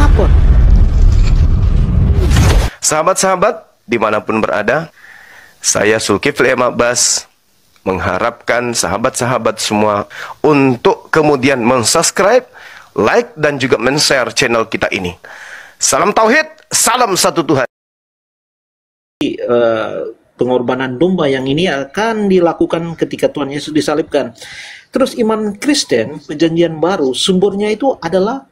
Kenapa? Sahabat-sahabat dimanapun berada, saya Zulkifli M. Abbas mengharapkan sahabat-sahabat semua untuk kemudian mensubscribe, like, dan juga men-share channel kita ini. Salam Tauhid, salam satu Tuhan. Pengorbanan domba yang ini akan dilakukan ketika Tuhan Yesus disalibkan. Terus iman Kristen, perjanjian baru, sumbernya itu adalah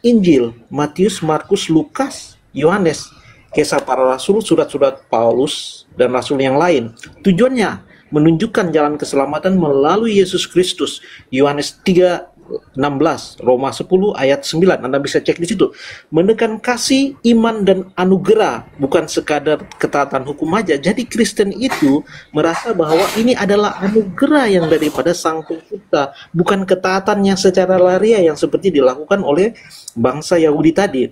Injil, Matius, Markus, Lukas, Yohanes, Kisah para Rasul, surat-surat Paulus, dan Rasul yang lain. Tujuannya menunjukkan jalan keselamatan melalui Yesus Kristus. Yohanes 3:16, Roma 10 ayat 9, Anda bisa cek di situ. Menekan kasih, iman, dan anugerah, bukan sekadar ketaatan hukum aja. Jadi Kristen itu merasa bahwa ini adalah anugerah yang daripada Sang Pencipta, bukan ketaatannya secara lahiriah yang seperti dilakukan oleh bangsa Yahudi tadi.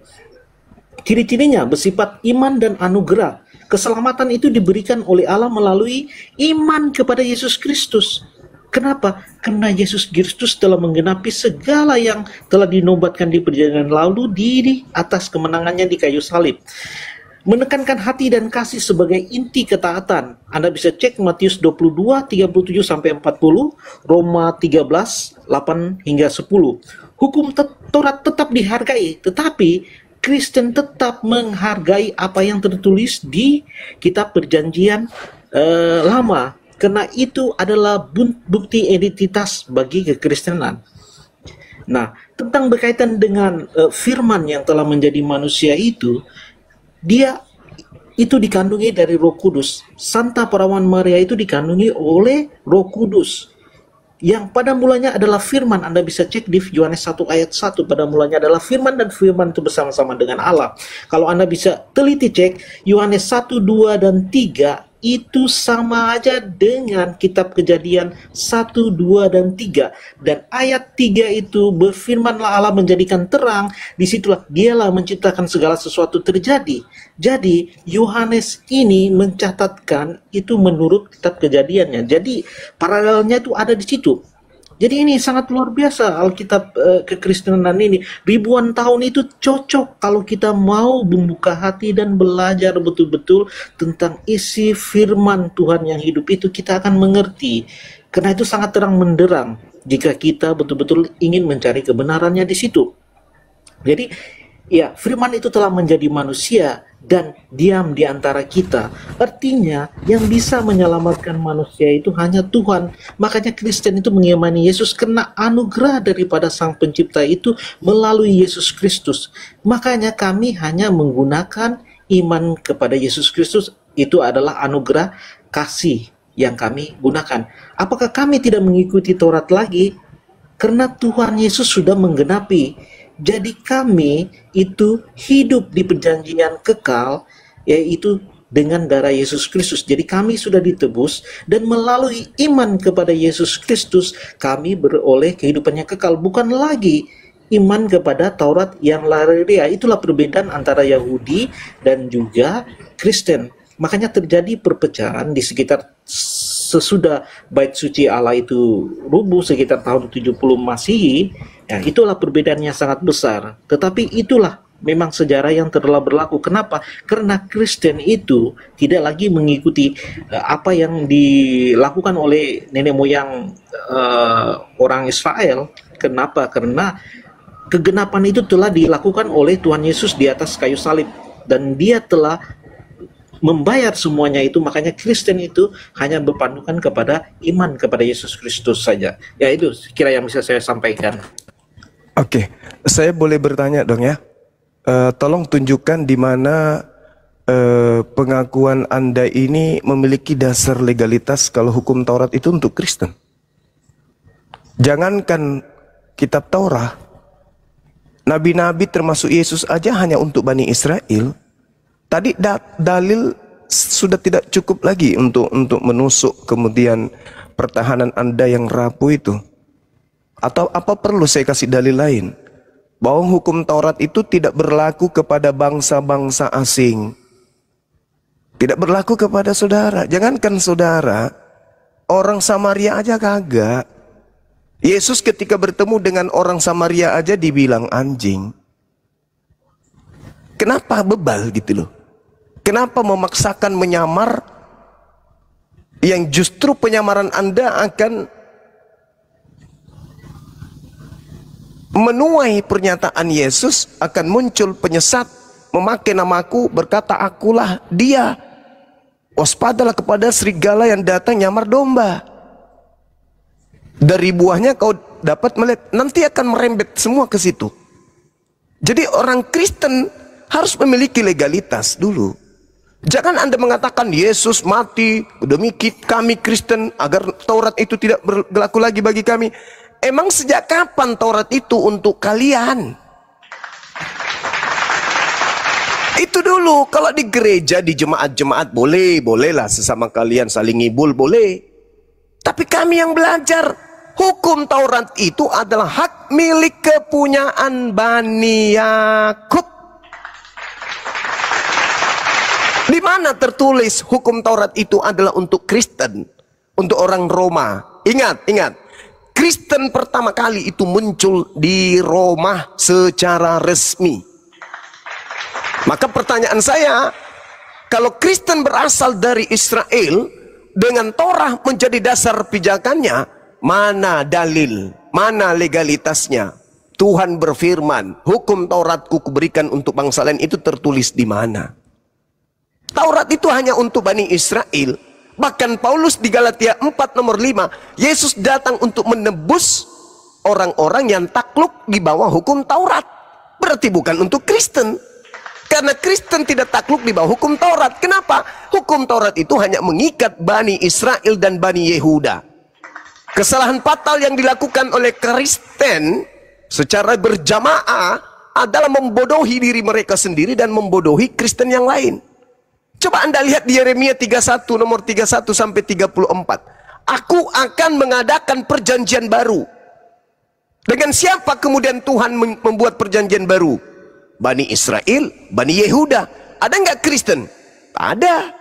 Ciri-cirinya bersifat iman dan anugerah. Keselamatan itu diberikan oleh Allah melalui iman kepada Yesus Kristus. Kenapa? Karena Yesus Kristus telah menggenapi segala yang telah dinobatkan di perjanjian lalu di atas kemenangannya di kayu salib. Menekankan hati dan kasih sebagai inti ketaatan. Anda bisa cek Matius 22, 37-40, Roma 13, 8 hingga 10. Hukum Taurat tetap dihargai, tetapi Kristen tetap menghargai apa yang tertulis di kitab perjanjian lama. Karena itu adalah bukti identitas bagi kekristenan. Nah, tentang berkaitan dengan firman yang telah menjadi manusia itu, dia itu dikandungi dari Roh Kudus. Santa Perawan Maria itu dikandungi oleh Roh Kudus. Yang pada mulanya adalah firman. Anda bisa cek di Yohanes 1 ayat 1. Pada mulanya adalah firman, dan firman itu bersama-sama dengan Allah. Kalau Anda bisa teliti cek Yohanes 1, 2, dan 3, itu sama aja dengan kitab Kejadian 1, 2, dan 3. Dan ayat 3 itu, berfirmanlah Allah menjadikan terang, disitulah dialah menciptakan segala sesuatu terjadi. Jadi Yohanes ini mencatatkan itu menurut kitab Kejadiannya. Jadi paralelnya itu ada di situ. Jadi ini sangat luar biasa Alkitab kekristenan ini. Ribuan tahun itu cocok kalau kita mau membuka hati dan belajar betul-betul tentang isi firman Tuhan yang hidup itu, kita akan mengerti. Karena itu sangat terang menderang jika kita betul-betul ingin mencari kebenarannya di situ. Jadi ya, firman itu telah menjadi manusia dan diam di antara kita. Artinya yang bisa menyelamatkan manusia itu hanya Tuhan. Makanya Kristen itu mengimani Yesus karena anugerah daripada Sang Pencipta itu melalui Yesus Kristus. Makanya kami hanya menggunakan iman kepada Yesus Kristus. Itu adalah anugerah kasih yang kami gunakan. Apakah kami tidak mengikuti Taurat lagi? Karena Tuhan Yesus sudah menggenapi. Jadi kami itu hidup di perjanjian kekal, yaitu dengan darah Yesus Kristus. Jadi kami sudah ditebus, dan melalui iman kepada Yesus Kristus kami beroleh kehidupan yang kekal. Bukan lagi iman kepada Taurat yang lahiriah. Itulah perbedaan antara Yahudi dan juga Kristen. Makanya terjadi perpecahan di sekitar sesudah bait suci Allah itu rubuh sekitar tahun 70 Masehi. Ya, itulah perbedaannya sangat besar. Tetapi itulah memang sejarah yang telah berlaku. Kenapa? Karena Kristen itu tidak lagi mengikuti apa yang dilakukan oleh nenek moyang orang Israel. Kenapa? Karena kegenapan itu telah dilakukan oleh Tuhan Yesus di atas kayu salib, dan dia telah membayar semuanya itu. Makanya Kristen itu hanya berpandukan kepada iman kepada Yesus Kristus saja. Ya, itu kira yang bisa saya sampaikan. Oke, saya boleh bertanya dong ya. Tolong tunjukkan di mana pengakuan Anda ini memiliki dasar legalitas kalau hukum Taurat itu untuk Kristen. Jangankan kitab Taurat, nabi-nabi termasuk Yesus aja hanya untuk Bani Israel. Tadi dalil sudah tidak cukup lagi untuk menusuk kemudian pertahanan Anda yang rapuh itu. Atau apa perlu saya kasih dalil lain? Bahwa hukum Taurat itu tidak berlaku kepada bangsa-bangsa asing. Tidak berlaku kepada saudara. Jangankan saudara, orang Samaria aja kagak. Yesus ketika bertemu dengan orang Samaria aja dibilang anjing. Kenapa bebal gitu loh? Kenapa memaksakan menyamar yang justru penyamaran Anda akan menuai pernyataan Yesus, akan muncul penyesat memakai namaku berkata akulah dia. Waspadalah kepada serigala yang datang nyamar domba. Dari buahnya kau dapat melihat, nanti akan merembet semua ke situ. Jadi orang Kristen harus memiliki legalitas dulu. Jangan Anda mengatakan Yesus mati demi kami Kristen agar Taurat itu tidak berlaku lagi bagi kami. Emang sejak kapan Taurat itu untuk kalian? Itu dulu. Kalau di gereja, di jemaat-jemaat bolehlah sesama kalian saling ngibul, boleh. Tapi kami yang belajar, hukum Taurat itu adalah hak milik kepunyaan Bani Yakub. Di mana tertulis hukum Taurat itu adalah untuk Kristen, untuk orang Roma? Ingat. Kristen pertama kali itu muncul di Roma secara resmi. Maka pertanyaan saya, kalau Kristen berasal dari Israel dengan Torah menjadi dasar pijakannya, mana dalil, mana legalitasnya? Tuhan berfirman, hukum Tauratku kuberikan untuk bangsa lain, itu tertulis di mana? Taurat itu hanya untuk Bani Israel. Bahkan Paulus di Galatia 4 nomor 5, Yesus datang untuk menebus orang-orang yang takluk di bawah hukum Taurat. Berarti bukan untuk Kristen. Karena Kristen tidak takluk di bawah hukum Taurat. Kenapa? Hukum Taurat itu hanya mengikat Bani Israel dan Bani Yehuda. Kesalahan fatal yang dilakukan oleh Kristen secara berjamaah adalah membodohi diri mereka sendiri dan membodohi Kristen yang lain. Coba Anda lihat di Yeremia 31 nomor 31 sampai 34. Aku akan mengadakan perjanjian baru. Dengan siapa kemudian Tuhan membuat perjanjian baru? Bani Israel, Bani Yehuda. Ada nggak Kristen? Ada.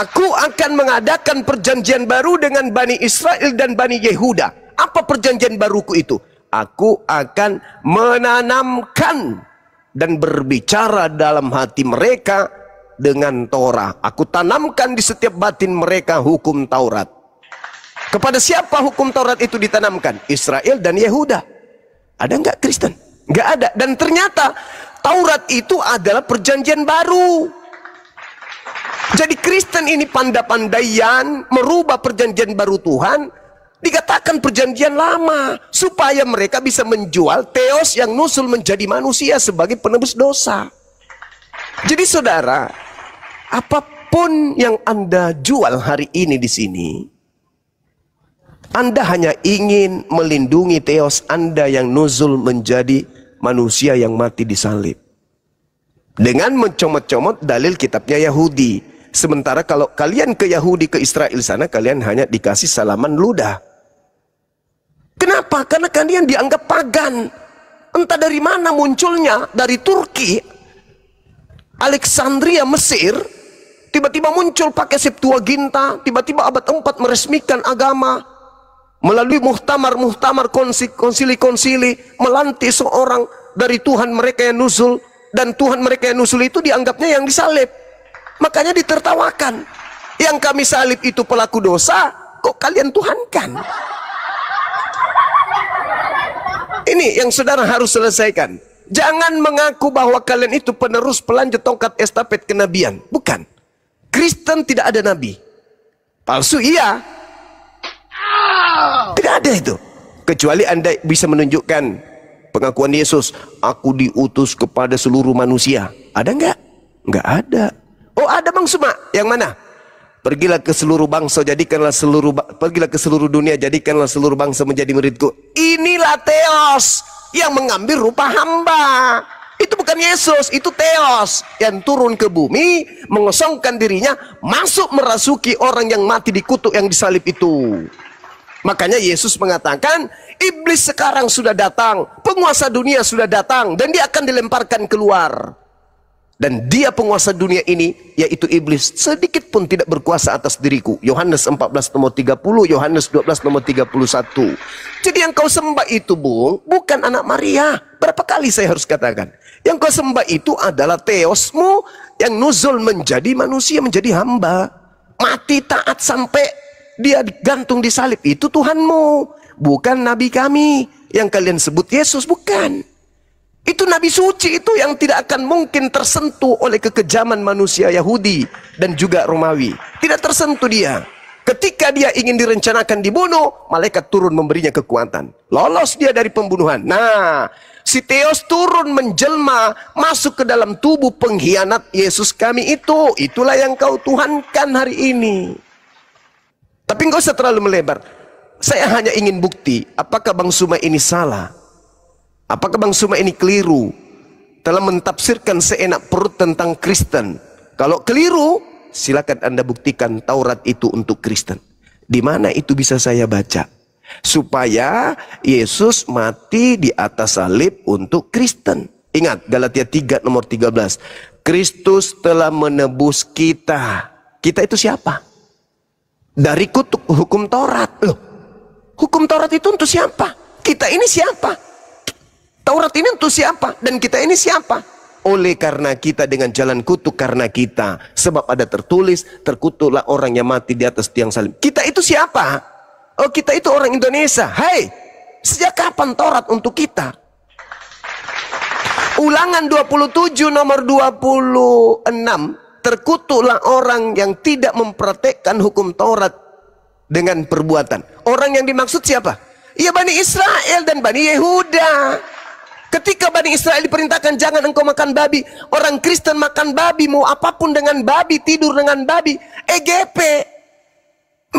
Aku akan mengadakan perjanjian baru dengan Bani Israel dan Bani Yehuda. Apa perjanjian baruku itu? Aku akan menanamkan dan berbicara dalam hati mereka dengan Torah. Aku tanamkan di setiap batin mereka hukum Taurat. Kepada siapa hukum Taurat itu ditanamkan? Israel dan Yehuda. Ada nggak Kristen? Nggak ada. Dan ternyata Taurat itu adalah perjanjian baru. Jadi Kristen ini pandai-pandaian merubah perjanjian baru Tuhan, dikatakan perjanjian lama, supaya mereka bisa menjual Theos yang nusul menjadi manusia sebagai penebus dosa. Jadi saudara, apapun yang Anda jual hari ini di sini, Anda hanya ingin melindungi Theos Anda yang nuzul menjadi manusia yang mati di salib. Dengan mencomot-comot dalil kitabnya Yahudi. Sementara kalau kalian ke Yahudi, ke Israel sana, kalian hanya dikasih salaman ludah. Kenapa? Karena kalian dianggap pagan. Entah dari mana munculnya, dari Turki, Alexandria, Mesir, tiba-tiba muncul pakai Septuaginta, tiba-tiba abad 4 meresmikan agama, melalui muhtamar-muhtamar, konsili-konsili, melantik seorang dari Tuhan mereka yang nuzul, dan Tuhan mereka yang nuzul itu dianggapnya yang disalib. Makanya ditertawakan. Yang kami salib itu pelaku dosa, kok kalian tuhankan? Ini yang saudara harus selesaikan. Jangan mengaku bahwa kalian itu penerus pelanjut tongkat estafet kenabian. Bukan. Kristen tidak ada nabi. Palsu iya. Tidak ada itu. Kecuali Anda bisa menunjukkan pengakuan Yesus, aku diutus kepada seluruh manusia. Ada enggak? Enggak ada. Oh ada Bang Suma. Yang mana? Pergilah ke seluruh bangsa, pergilah ke seluruh dunia, jadikanlah seluruh bangsa menjadi muridku. Inilah Theos yang mengambil rupa hamba. Itu bukan Yesus, itu Theos yang turun ke bumi, mengosongkan dirinya, masuk merasuki orang yang mati dikutuk yang disalib itu. Makanya Yesus mengatakan, iblis sekarang sudah datang, penguasa dunia sudah datang, dan dia akan dilemparkan keluar. Dan dia penguasa dunia ini, yaitu iblis, sedikit pun tidak berkuasa atas diriku. Yohanes 14 nomor 30, Yohanes 12 nomor 31. Jadi yang kau sembah itu, Bung, bukan anak Maria. Berapa kali saya harus katakan? Yang kau sembah itu adalah Theosmu yang nuzul menjadi manusia, menjadi hamba. Mati taat sampai dia digantung di salib. Itu Tuhanmu, bukan Nabi kami yang kalian sebut Yesus, bukan. Itu Nabi suci itu yang tidak akan mungkin tersentuh oleh kekejaman manusia Yahudi dan juga Romawi. Tidak tersentuh dia. Ketika dia ingin direncanakan dibunuh, malaikat turun memberinya kekuatan. Lolos dia dari pembunuhan. Nah, si Theos turun menjelma masuk ke dalam tubuh pengkhianat Yesus kami itu. Itulah yang kau tuhankan hari ini. Tapi enggak usah terlalu melebar. Saya hanya ingin bukti apakah Bang Suma ini salah. Apakah Bang Suma ini keliru telah mentafsirkan seenak perut tentang Kristen? Kalau keliru, silakan Anda buktikan Taurat itu untuk Kristen. Di mana itu bisa saya baca? Supaya Yesus mati di atas salib untuk Kristen. Ingat Galatia 3 nomor 13. Kristus telah menebus kita. Kita itu siapa? Dari kutuk hukum Taurat. Loh, hukum Taurat itu untuk siapa? Kita ini siapa? Taurat ini untuk siapa? Dan kita ini siapa? Oleh karena kita dengan jalan kutuk karena kita. Sebab ada tertulis, terkutuklah orang yang mati di atas tiang salib. Kita itu siapa? Oh, kita itu orang Indonesia. Hai, sejak kapan Taurat untuk kita? Ulangan 27 nomor 26. Terkutuklah orang yang tidak mempraktekkan hukum Taurat dengan perbuatan. Orang yang dimaksud siapa? Ya Bani Israel dan Bani Yehuda. Ketika Bani Israel diperintahkan jangan engkau makan babi, orang Kristen makan babi, mau apapun dengan babi, tidur dengan babi, EGP.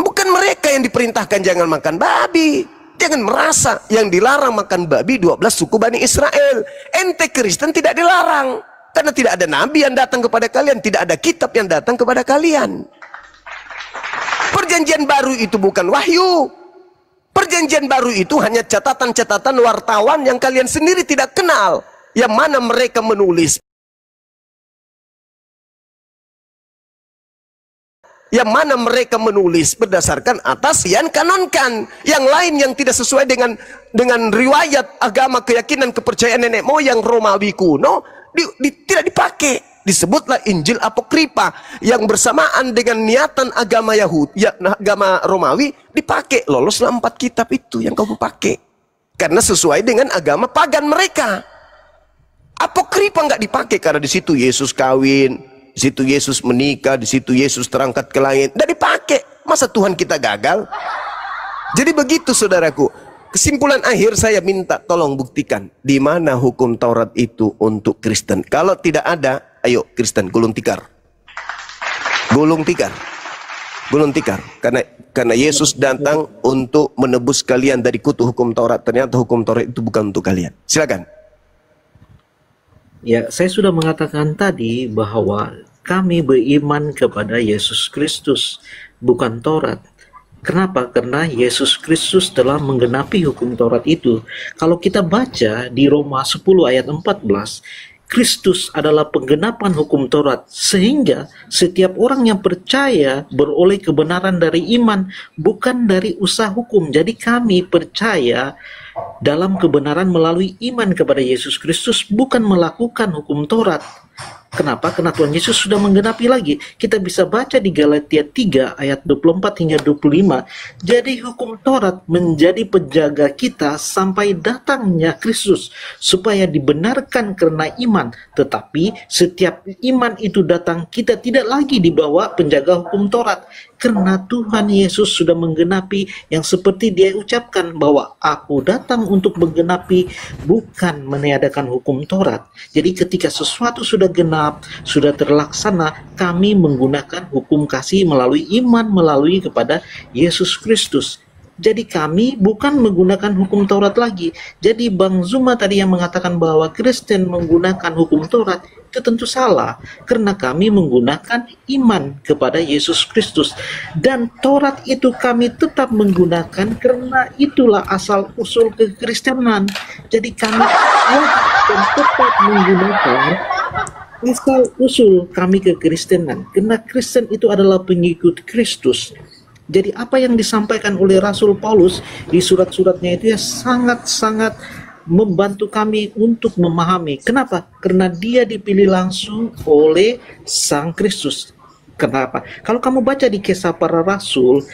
Bukan mereka yang diperintahkan jangan makan babi. Jangan merasa yang dilarang makan babi 12 suku Bani Israel. Ente Kristen tidak dilarang. Karena tidak ada nabi yang datang kepada kalian, tidak ada kitab yang datang kepada kalian. Perjanjian baru itu bukan wahyu. Perjanjian baru itu hanya catatan-catatan wartawan yang kalian sendiri tidak kenal. Yang mana mereka menulis. Yang mana mereka menulis berdasarkan atas yang kanonkan. Yang lain yang tidak sesuai dengan riwayat agama, keyakinan, kepercayaan nenek moyang Romawi kuno, tidak dipakai. Disebutlah Injil Apokripa yang bersamaan dengan niatan agama Yahudi, agama Romawi dipakai. Loloslah 4 kitab itu yang kau pakai. Karena sesuai dengan agama pagan mereka. Apokripa nggak dipakai karena di situ Yesus kawin, di situ Yesus menikah, di situ Yesus terangkat ke langit. Nggak dipakai. Masa Tuhan kita gagal? Jadi begitu saudaraku. Kesimpulan akhir saya minta tolong buktikan di mana hukum Taurat itu untuk Kristen. Kalau tidak ada, ayo Kristen gulung tikar. Gulung tikar. Gulung tikar. Karena Yesus datang untuk menebus kalian dari kutuk hukum Taurat. Ternyata hukum Taurat itu bukan untuk kalian. Silakan. Ya, saya sudah mengatakan tadi bahwa kami beriman kepada Yesus Kristus, bukan Taurat. Kenapa? Karena Yesus Kristus telah menggenapi hukum Taurat itu. Kalau kita baca di Roma 10 ayat 14, Kristus adalah penggenapan hukum Taurat, sehingga setiap orang yang percaya beroleh kebenaran dari iman, bukan dari usaha hukum. Jadi kami percaya dalam kebenaran melalui iman kepada Yesus Kristus, bukan melakukan hukum Taurat. Kenapa? Karena Tuhan Yesus sudah menggenapi lagi. Kita bisa baca di Galatia 3 ayat 24 hingga 25. Jadi hukum Taurat menjadi penjaga kita sampai datangnya Kristus, supaya dibenarkan karena iman. Tetapi setiap iman itu datang, kita tidak lagi dibawa penjaga hukum Taurat. Karena Tuhan Yesus sudah menggenapi yang seperti dia ucapkan bahwa aku datang untuk menggenapi, bukan meniadakan hukum Taurat. Jadi ketika sesuatu sudah genap, sudah terlaksana, kami menggunakan hukum kasih melalui iman, melalui kepada Yesus Kristus. Jadi kami bukan menggunakan hukum Taurat lagi. Jadi Bang Zuma tadi yang mengatakan bahwa Kristen menggunakan hukum Taurat, itu tentu salah. Karena kami menggunakan iman kepada Yesus Kristus. Dan Taurat itu kami tetap menggunakan karena itulah asal usul kekristenan. Jadi kami tetap menggunakan asal usul kami kekristenan, karena Kristen itu adalah pengikut Kristus. Jadi apa yang disampaikan oleh Rasul Paulus di surat-suratnya itu ya sangat-sangat membantu kami untuk memahami. Kenapa? Karena dia dipilih langsung oleh Sang Kristus. Kenapa? Kalau kamu baca di Kisah Para Rasul,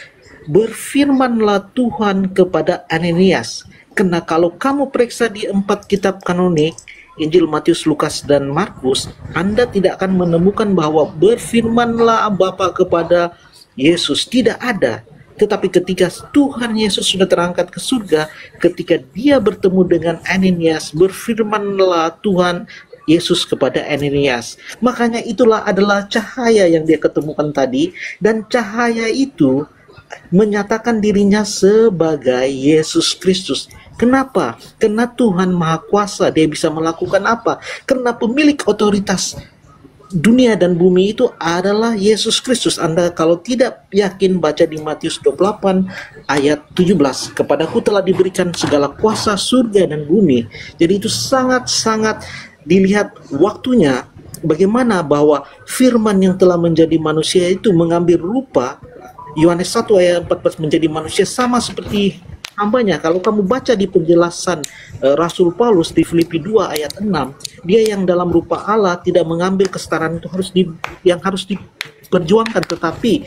berfirmanlah Tuhan kepada Ananias. Karena kalau kamu periksa di 4 kitab kanonik, Injil Matius, Lukas, dan Markus, Anda tidak akan menemukan bahwa berfirmanlah Bapa kepada Yesus. Tidak ada. Tetapi ketika Tuhan Yesus sudah terangkat ke surga, ketika dia bertemu dengan Ananias, berfirmanlah Tuhan Yesus kepada Ananias. Makanya itulah adalah cahaya yang dia ketemukan tadi, dan cahaya itu menyatakan dirinya sebagai Yesus Kristus. Kenapa? Karena Tuhan Maha Kuasa, dia bisa melakukan apa? Karena pemilik otoritas dunia dan bumi itu adalah Yesus Kristus. Anda kalau tidak yakin, baca di Matius 28 ayat 17. Kepadaku telah diberikan segala kuasa surga dan bumi. Jadi itu sangat-sangat dilihat waktunya, bagaimana bahwa firman yang telah menjadi manusia itu mengambil rupa. Yohanes 1 ayat 14, menjadi manusia sama seperti hambanya. Kalau kamu baca di penjelasan Rasul Paulus di Filipi 2 ayat 6, dia yang dalam rupa Allah tidak mengambil kesetaraan itu yang harus diperjuangkan, tetapi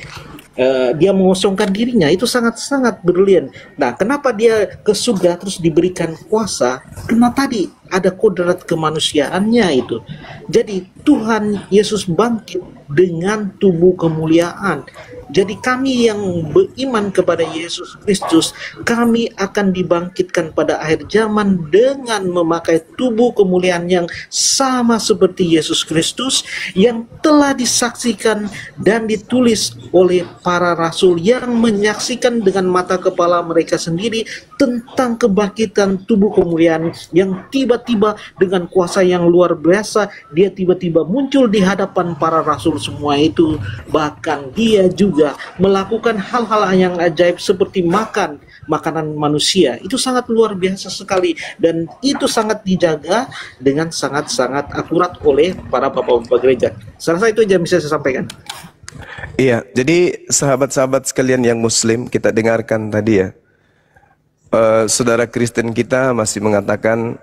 dia mengosongkan dirinya. Itu sangat-sangat brilian. Nah, kenapa dia ke surga terus diberikan kuasa? Karena tadi ada kodrat kemanusiaannya itu. Jadi Tuhan Yesus bangkit dengan tubuh kemuliaan. Jadi kami yang beriman kepada Yesus Kristus, kami akan dibangkitkan pada akhir zaman dengan memakai tubuh kemuliaan yang sama seperti Yesus Kristus, yang telah disaksikan dan ditulis oleh para rasul yang menyaksikan dengan mata kepala mereka sendiri tentang kebangkitan tubuh kemuliaan yang tiba-tiba dengan kuasa yang luar biasa, dia tiba-tiba muncul di hadapan para rasul semua itu. Bahkan dia juga melakukan hal-hal yang ajaib seperti makan makanan manusia. Itu sangat luar biasa sekali, dan itu sangat dijaga dengan sangat-sangat akurat oleh para bapak-bapak gereja. Saya rasa itu aja yang bisa saya sampaikan. Iya, jadi sahabat-sahabat sekalian yang muslim, kita dengarkan tadi ya, saudara Kristen kita masih mengatakan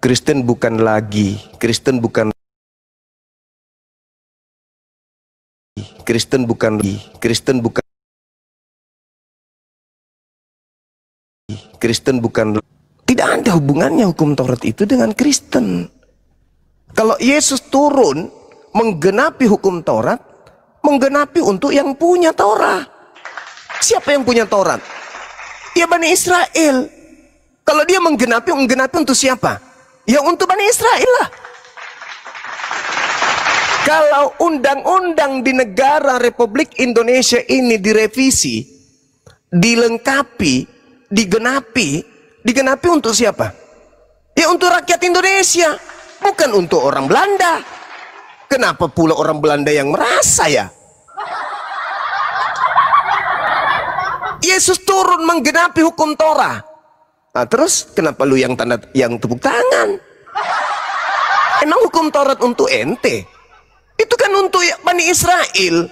Kristen bukan lagi, Kristen bukan Kristen bukan Kristen bukan Kristen bukan. Tidak ada hubungannya hukum Taurat itu dengan Kristen. Kalau Yesus turun menggenapi hukum Taurat, menggenapi untuk yang punya Taurat. Siapa yang punya Taurat? Ya Bani Israel. Kalau dia menggenapi untuk siapa? Ya untuk Bani Israel lah. Kalau undang-undang di negara Republik Indonesia ini direvisi, dilengkapi, digenapi untuk siapa? Ya untuk rakyat Indonesia, bukan untuk orang Belanda. Kenapa pula orang Belanda yang merasa ya? Yesus turun menggenapi hukum Torah. Nah, terus kenapa lu yang tepuk tangan? Emang hukum Taurat untuk ente? Itu kan untuk Bani Israel.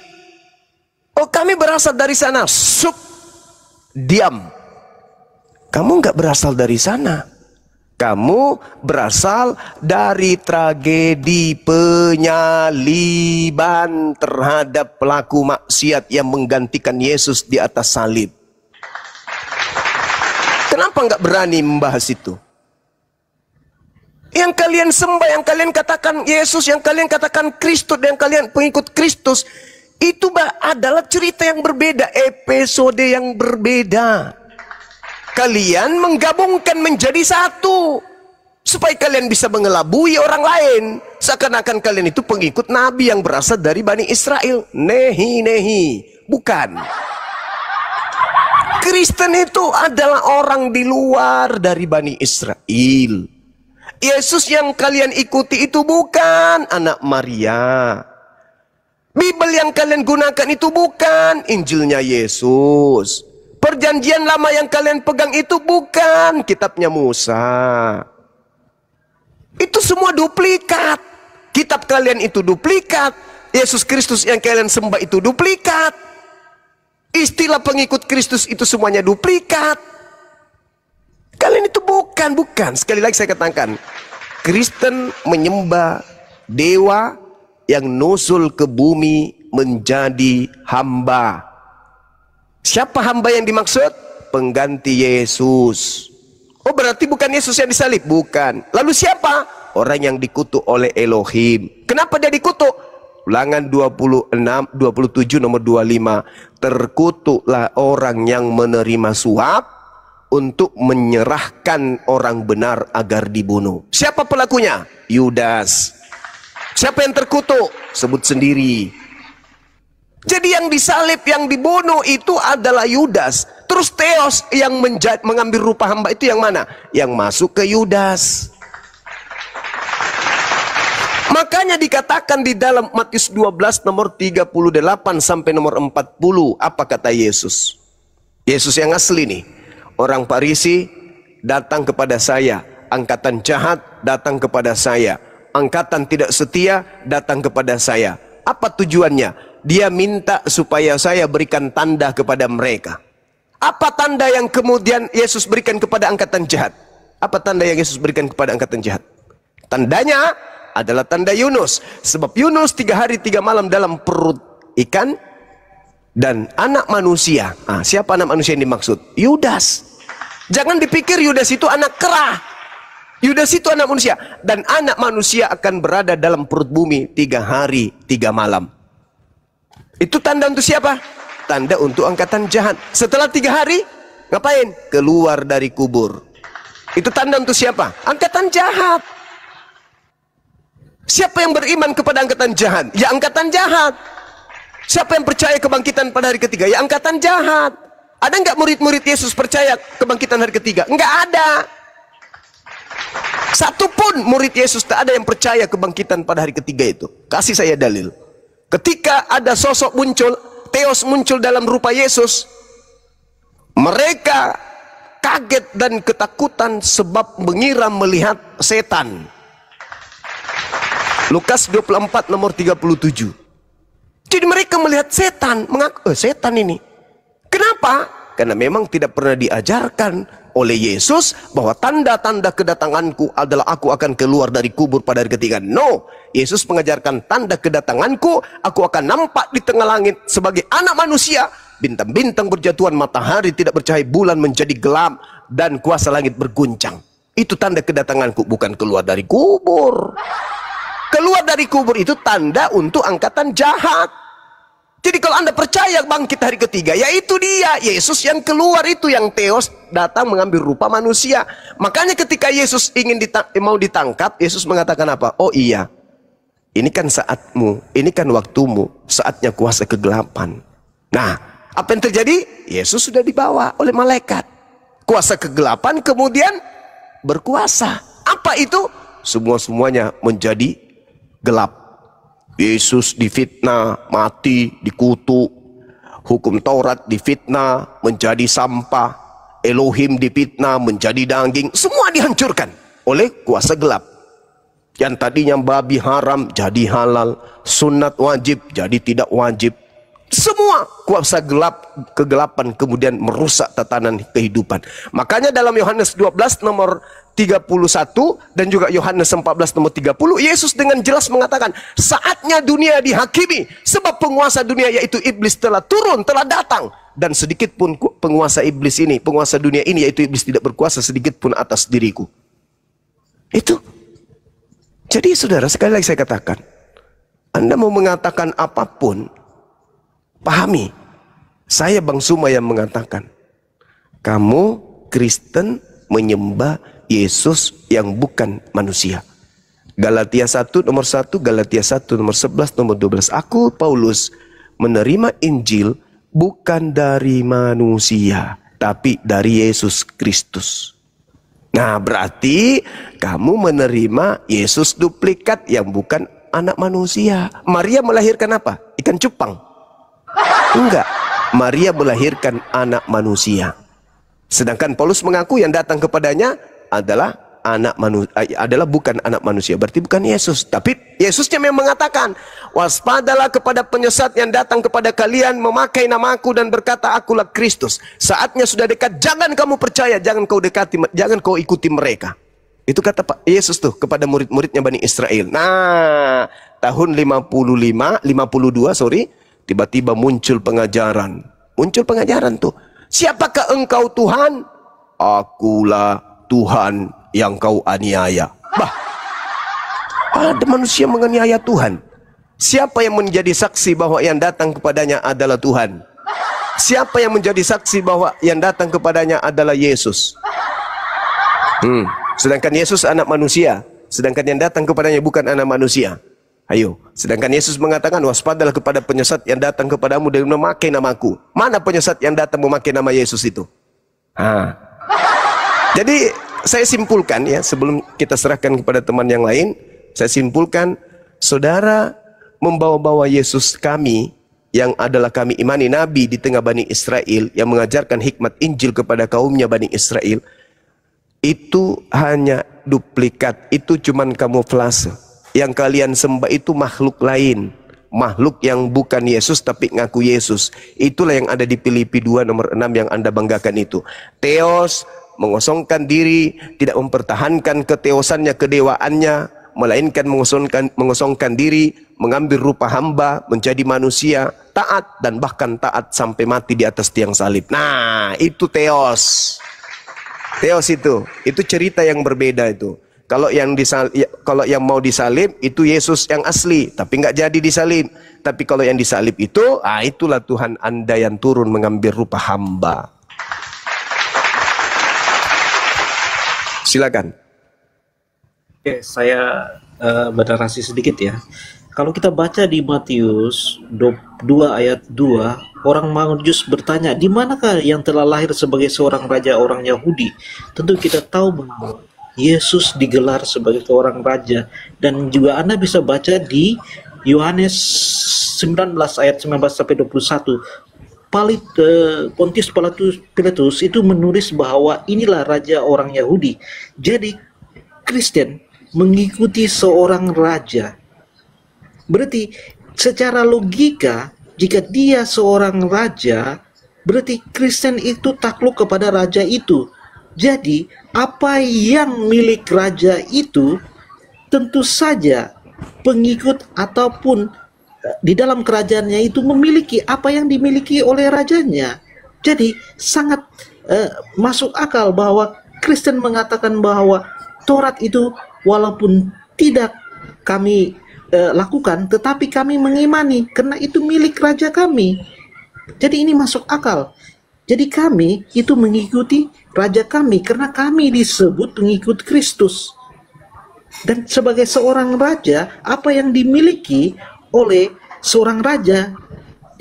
Oh, kami berasal dari sana. Sup, diam. Kamu nggak berasal dari sana. Kamu berasal dari tragedi penyaliban terhadap pelaku maksiat yang menggantikan Yesus di atas salib. Kenapa nggak berani membahas itu? Yang kalian sembah, yang kalian katakan Yesus, yang kalian katakan Kristus, yang kalian pengikut Kristus, itu adalah cerita yang berbeda, episode yang berbeda. Kalian menggabungkan menjadi satu, supaya kalian bisa mengelabui orang lain, seakan-akan kalian itu pengikut Nabi yang berasal dari Bani Israel. Nehi, bukan. Kristen itu adalah orang di luar dari Bani Israel. Yesus yang kalian ikuti itu bukan anak Maria. Bibel yang kalian gunakan itu bukan Injilnya Yesus. Perjanjian lama yang kalian pegang itu bukan kitabnya Musa. Itu semua duplikat. Kitab kalian itu duplikat. Yesus Kristus yang kalian sembah itu duplikat. Istilah pengikut Kristus itu semuanya duplikat. Kalian itu bukan. Sekali lagi saya katakan, Kristen menyembah dewa yang nuzul ke bumi menjadi hamba. Siapa hamba yang dimaksud? Pengganti Yesus. Oh, berarti bukan Yesus yang disalib? Bukan. Lalu siapa? Orang yang dikutuk oleh Elohim. Kenapa dia dikutuk? Ulangan 27 nomor 25. Terkutuklah orang yang menerima suap untuk menyerahkan orang benar agar dibunuh. Siapa pelakunya? Yudas. Siapa yang terkutuk? Sebut sendiri. Jadi yang disalib, yang dibunuh itu adalah Yudas. Terus Theos yang mengambil rupa hamba itu yang mana? Yang masuk ke Yudas. Makanya dikatakan di dalam Matius 12 nomor 38 sampai nomor 40. Apa kata Yesus? Yesus yang asli nih. Orang Farisi datang kepada saya. Angkatan jahat datang kepada saya. Angkatan tidak setia datang kepada saya. Apa tujuannya? Dia minta supaya saya berikan tanda kepada mereka. Apa tanda yang kemudian Yesus berikan kepada angkatan jahat? Apa tanda yang Yesus berikan kepada angkatan jahat? Tandanya adalah tanda Yunus. Sebab Yunus 3 hari 3 malam dalam perut ikan. Dan anak manusia. Siapa anak manusia yang dimaksud? Yudas. Jangan dipikir Yudas itu anak kera. Yudas itu anak manusia. Dan anak manusia akan berada dalam perut bumi 3 hari 3 malam. Itu tanda untuk siapa? Tanda untuk angkatan jahat. Setelah 3 hari, ngapain? Keluar dari kubur. Itu tanda untuk siapa? Angkatan jahat. Siapa yang beriman kepada angkatan jahat? Ya angkatan jahat. Siapa yang percaya kebangkitan pada hari ketiga? Ya angkatan jahat. Ada nggak murid-murid Yesus percaya kebangkitan hari ketiga? Nggak ada. Satupun murid Yesus tak ada yang percaya kebangkitan pada hari ketiga itu. Kasih saya dalil. Ketika ada sosok muncul, Theos muncul dalam rupa Yesus, mereka kaget dan ketakutan sebab mengira melihat setan. Lukas 24 nomor 37. Jadi mereka melihat setan, mengaku setan ini. Kenapa? Karena memang tidak pernah diajarkan oleh Yesus bahwa tanda-tanda kedatanganku adalah aku akan keluar dari kubur pada hari ketiga. No, Yesus mengajarkan tanda kedatanganku, aku akan nampak di tengah langit sebagai anak manusia. Bintang-bintang berjatuhan, matahari tidak bercahaya, bulan menjadi gelap, dan kuasa langit berguncang. Itu tanda kedatanganku, bukan keluar dari kubur. Keluar dari kubur itu tanda untuk angkatan jahat. Jadi kalau Anda percaya bangkit hari ketiga, yaitu dia, Yesus yang keluar itu, yang Theos datang mengambil rupa manusia. Makanya ketika Yesus ingin mau ditangkap, Yesus mengatakan apa? Oh iya, ini kan saatmu, ini kan waktumu, saatnya kuasa kegelapan. Nah, apa yang terjadi? Yesus sudah dibawa oleh malaikat. Kuasa kegelapan kemudian berkuasa. Apa itu? Semuanya menjadi gelap. Yesus difitnah, mati, dikutuk. Hukum Taurat difitnah, menjadi sampah. Elohim difitnah, menjadi daging. Semua dihancurkan oleh kuasa gelap. Yang tadinya babi haram jadi halal, sunat wajib jadi tidak wajib. Semua kuasa gelap, kegelapan kemudian merusak tatanan kehidupan. Makanya dalam Yohanes 12 nomor 31 dan juga Yohanes 14 nomor 30, Yesus dengan jelas mengatakan, saatnya dunia dihakimi, sebab penguasa dunia yaitu iblis telah turun, telah datang, dan sedikit pun penguasa iblis ini, penguasa dunia ini yaitu iblis tidak berkuasa sedikit pun atas diriku. Itu. Jadi saudara, sekali lagi saya katakan, Anda mau mengatakan apapun, pahami, saya Bang Suma yang mengatakan, kamu Kristen menyembah Yesus yang bukan manusia. Galatia 1 nomor 1, Galatia 1 nomor 11, nomor 12. Aku Paulus menerima Injil bukan dari manusia, tapi dari Yesus Kristus. Nah, berarti kamu menerima Yesus duplikat yang bukan anak manusia. Maria melahirkan apa? Ikan cupang? Enggak. Maria melahirkan anak manusia. Sedangkan Paulus mengaku yang datang kepadanya adalah bukan anak manusia. Berarti bukan Yesus. Tapi Yesusnya memang mengatakan, waspadalah kepada penyesat yang datang kepada kalian memakai namaku dan berkata akulah Kristus. Saatnya sudah dekat, jangan kamu percaya, jangan kau ikuti mereka. Itu kata Pak Yesus tuh kepada murid-muridnya Bani Israel. Nah, tahun 52 tiba-tiba muncul pengajaran. Muncul pengajaran tuh. Siapakah engkau Tuhan? Akulah Tuhan yang kau aniaya. Bah, ada manusia menganiaya Tuhan. Siapa yang menjadi saksi bahwa yang datang kepadanya adalah Tuhan? Siapa yang menjadi saksi bahwa yang datang kepadanya adalah Yesus? Sedangkan Yesus anak manusia, sedangkan yang datang kepadanya bukan anak manusia. Ayo, sedangkan Yesus mengatakan, waspadalah kepada penyesat yang datang kepadamu dan memakai namaku. Mana penyesat yang datang memakai nama Yesus itu? Jadi saya simpulkan ya, sebelum kita serahkan kepada teman yang lain, saya simpulkan, saudara membawa-bawa Yesus kami, yang adalah kami imani Nabi di tengah Bani Israel, yang mengajarkan hikmat Injil kepada kaumnya Bani Israel, itu hanya duplikat, itu cuman kamuflase. Yang kalian sembah itu makhluk lain, makhluk yang bukan Yesus tapi ngaku Yesus. Itulah yang ada di Filipi 2 nomor 6 yang Anda banggakan itu. Theos, mengosongkan diri, tidak mempertahankan keteosannya, kedewaannya, melainkan mengosongkan diri, mengambil rupa hamba, menjadi manusia, taat, dan bahkan taat sampai mati di atas tiang salib. Nah, itu Theos. Theos itu cerita yang berbeda itu. Kalau yang mau disalib itu Yesus yang asli, tapi nggak jadi disalib. Tapi kalau yang disalib itu, itulah Tuhan Anda yang turun mengambil rupa hamba. Silakan. Oke, saya bernarasi sedikit ya. Kalau kita baca di Matius 2 ayat 2, orang Majus bertanya, di manakah yang telah lahir sebagai seorang raja orang Yahudi? Tentu kita tahu bahwa Yesus digelar sebagai seorang raja, dan juga Anda bisa baca di Yohanes 19 ayat 19 sampai 21. Pontius Pilatus itu menulis bahwa inilah raja orang Yahudi. Jadi Kristen mengikuti seorang raja. Berarti secara logika, jika dia seorang raja, berarti Kristen itu takluk kepada raja itu. Jadi apa yang milik raja itu, tentu saja pengikut ataupun di dalam kerajaannya itu memiliki apa yang dimiliki oleh rajanya. Jadi sangat masuk akal bahwa Kristen mengatakan bahwa Taurat itu walaupun tidak kami lakukan, tetapi kami mengimani karena itu milik raja kami. Jadi ini masuk akal. Jadi kami itu mengikuti raja kami karena kami disebut pengikut Kristus. Dan sebagai seorang raja, apa yang dimiliki oleh seorang raja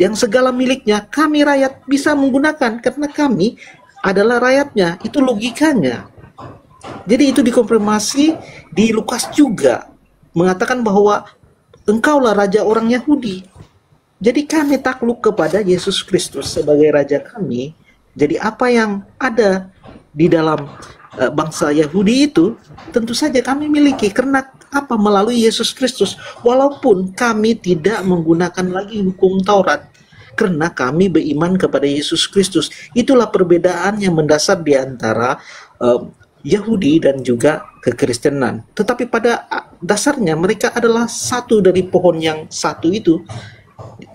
yang segala miliknya kami rakyat bisa menggunakan karena kami adalah rakyatnya. Itu logikanya. Jadi itu dikonfirmasi di Lukas juga, mengatakan bahwa engkaulah raja orang Yahudi. Jadi kami takluk kepada Yesus Kristus sebagai raja kami. Jadi apa yang ada di dalam bangsa Yahudi itu tentu saja kami miliki karena apa? Melalui Yesus Kristus. Walaupun kami tidak menggunakan lagi hukum Taurat karena kami beriman kepada Yesus Kristus. Itulah perbedaan yang mendasar di antara Yahudi dan juga kekristenan. Tetapi pada dasarnya mereka adalah satu dari pohon yang satu itu.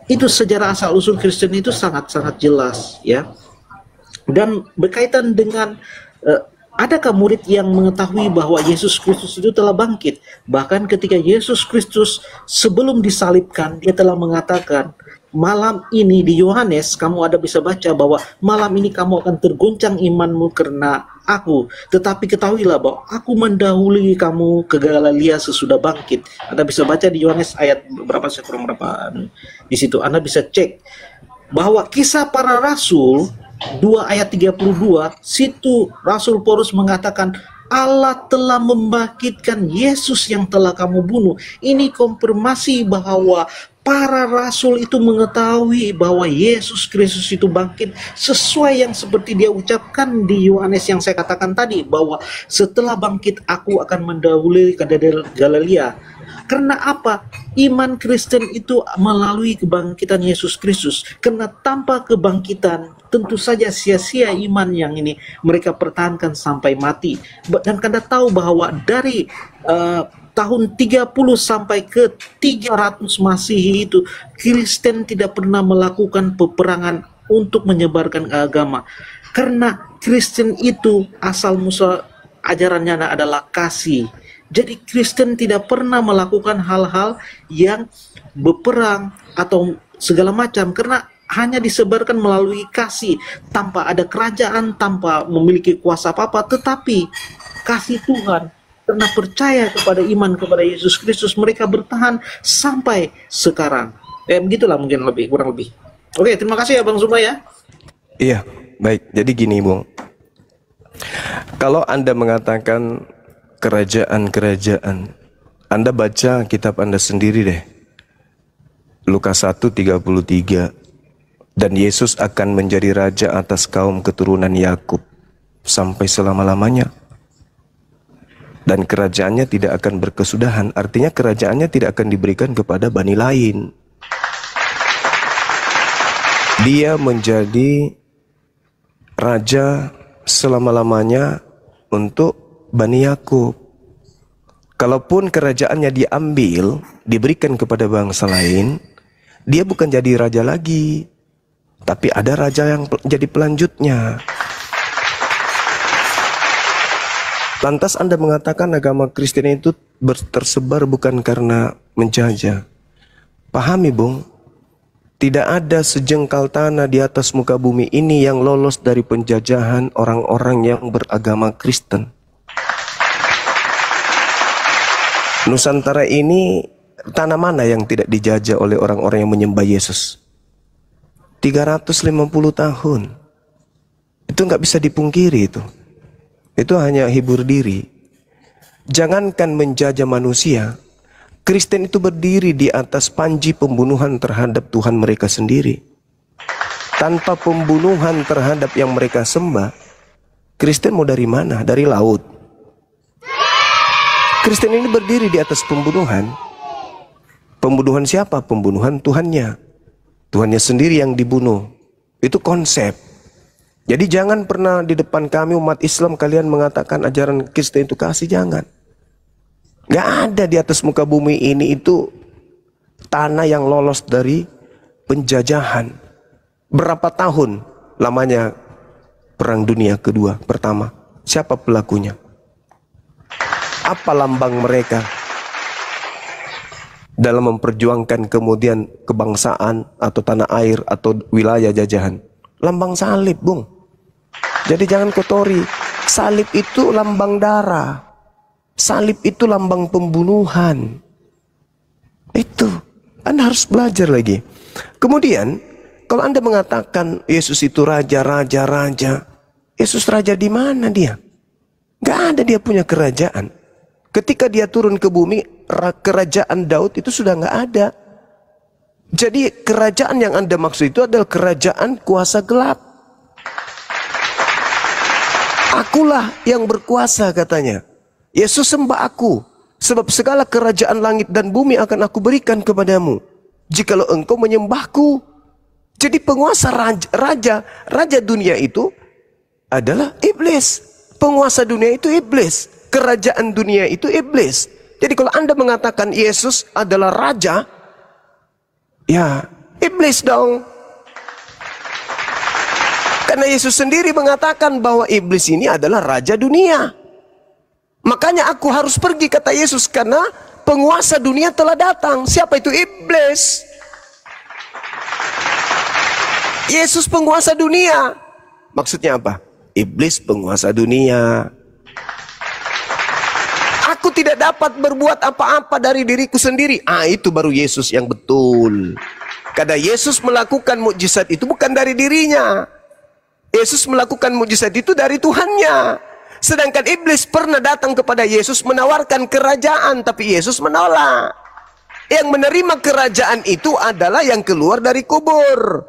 Itu sejarah asal usul Kristen itu sangat-sangat jelas ya. Dan berkaitan dengan adakah murid yang mengetahui bahwa Yesus Kristus itu telah bangkit? Bahkan ketika Yesus Kristus sebelum disalibkan, dia telah mengatakan, malam ini di Yohanes kamu ada bisa baca bahwa malam ini kamu akan tergoncang imanmu karena aku. Tetapi ketahuilah bahwa aku mendahului kamu ke Galilea sesudah bangkit. Anda bisa baca di Yohanes ayat berapa, di situ Anda bisa cek bahwa kisah para rasul 2 ayat 32, situ Rasul Paulus mengatakan Allah telah membangkitkan Yesus yang telah kamu bunuh. Ini konfirmasi bahwa para rasul itu mengetahui bahwa Yesus Kristus itu bangkit sesuai yang seperti dia ucapkan di Yohanes yang saya katakan tadi, bahwa setelah bangkit aku akan mendahului ke Galilea. Karena apa? Iman Kristen itu melalui kebangkitan Yesus Kristus. Karena tanpa kebangkitan tentu saja sia-sia iman yang ini mereka pertahankan sampai mati. Dan Anda tahu bahwa dari tahun 30 sampai ke 300 Masehi itu Kristen tidak pernah melakukan peperangan untuk menyebarkan agama. Karena Kristen itu asal muasal ajarannya adalah kasih. Jadi Kristen tidak pernah melakukan hal-hal yang berperang atau segala macam, karena hanya disebarkan melalui kasih, tanpa ada kerajaan, tanpa memiliki kuasa apa-apa, tetapi kasih Tuhan. Karena percaya kepada iman kepada Yesus Kristus, mereka bertahan sampai sekarang. Begitulah mungkin kurang lebih. Oke, terima kasih ya Bang Zuma ya. Iya, baik. Jadi gini, Bung. Kalau Anda mengatakan kerajaan-kerajaan, Anda baca kitab Anda sendiri deh. Lukas 1:33. Dan Yesus akan menjadi raja atas kaum keturunan Yakub sampai selama-lamanya. Dan kerajaannya tidak akan berkesudahan. Artinya kerajaannya tidak akan diberikan kepada bani lain. Dia menjadi raja selama-lamanya untuk Bani Yakub. Kalaupun kerajaannya diambil, diberikan kepada bangsa lain, dia bukan jadi raja lagi, tapi ada raja yang jadi pelanjutnya. Lantas Anda mengatakan agama Kristen itu tersebar bukan karena menjajah. Pahami, Bung, tidak ada sejengkal tanah di atas muka bumi ini yang lolos dari penjajahan orang-orang yang beragama Kristen. Nusantara ini tanah mana yang tidak dijajah oleh orang-orang yang menyembah Yesus? 350 tahun. Itu nggak bisa dipungkiri itu. Itu hanya hibur diri. Jangankan menjajah manusia, Kristen itu berdiri di atas panji pembunuhan terhadap Tuhan mereka sendiri. Tanpa pembunuhan terhadap yang mereka sembah, Kristen mau dari mana? Dari laut. Kristen ini berdiri di atas pembunuhan. Pembunuhan siapa? Pembunuhan Tuhannya. Tuhannya sendiri yang dibunuh. Itu konsep. Jadi jangan pernah di depan kami umat Islam kalian mengatakan ajaran Kristen itu kasih, jangan. Gak ada di atas muka bumi ini itu tanah yang lolos dari penjajahan. Berapa tahun lamanya Perang Dunia Kedua pertama? Siapa pelakunya? Apa lambang mereka dalam memperjuangkan kemudian kebangsaan atau tanah air atau wilayah jajahan? Lambang salib, Bung. Jadi jangan kotori. Salib itu lambang darah. Salib itu lambang pembunuhan. Itu Anda harus belajar lagi. Kemudian kalau Anda mengatakan Yesus itu raja. Yesus raja di mana dia? Gak ada dia punya kerajaan. Ketika dia turun ke bumi, kerajaan Daud itu sudah nggak ada. Jadi kerajaan yang Anda maksud itu adalah kerajaan kuasa gelap. Akulah yang berkuasa, katanya. Yesus sembah aku, sebab segala kerajaan langit dan bumi akan aku berikan kepadamu, jikalau engkau menyembahku. Jadi penguasa raja dunia itu adalah iblis. Penguasa dunia itu iblis. Kerajaan dunia itu iblis. Jadi kalau Anda mengatakan Yesus adalah raja, ya iblis dong. Karena Yesus sendiri mengatakan bahwa iblis ini adalah raja dunia. Makanya aku harus pergi, kata Yesus, karena penguasa dunia telah datang. Siapa itu? Iblis. Yesus penguasa dunia. Maksudnya apa? Iblis penguasa dunia. Aku tidak dapat berbuat apa-apa dari diriku sendiri. Itu baru Yesus yang betul. Karena Yesus melakukan mukjizat itu bukan dari dirinya. Yesus melakukan mukjizat itu dari Tuhannya. Sedangkan iblis pernah datang kepada Yesus menawarkan kerajaan, tapi Yesus menolak. Yang menerima kerajaan itu adalah yang keluar dari kubur.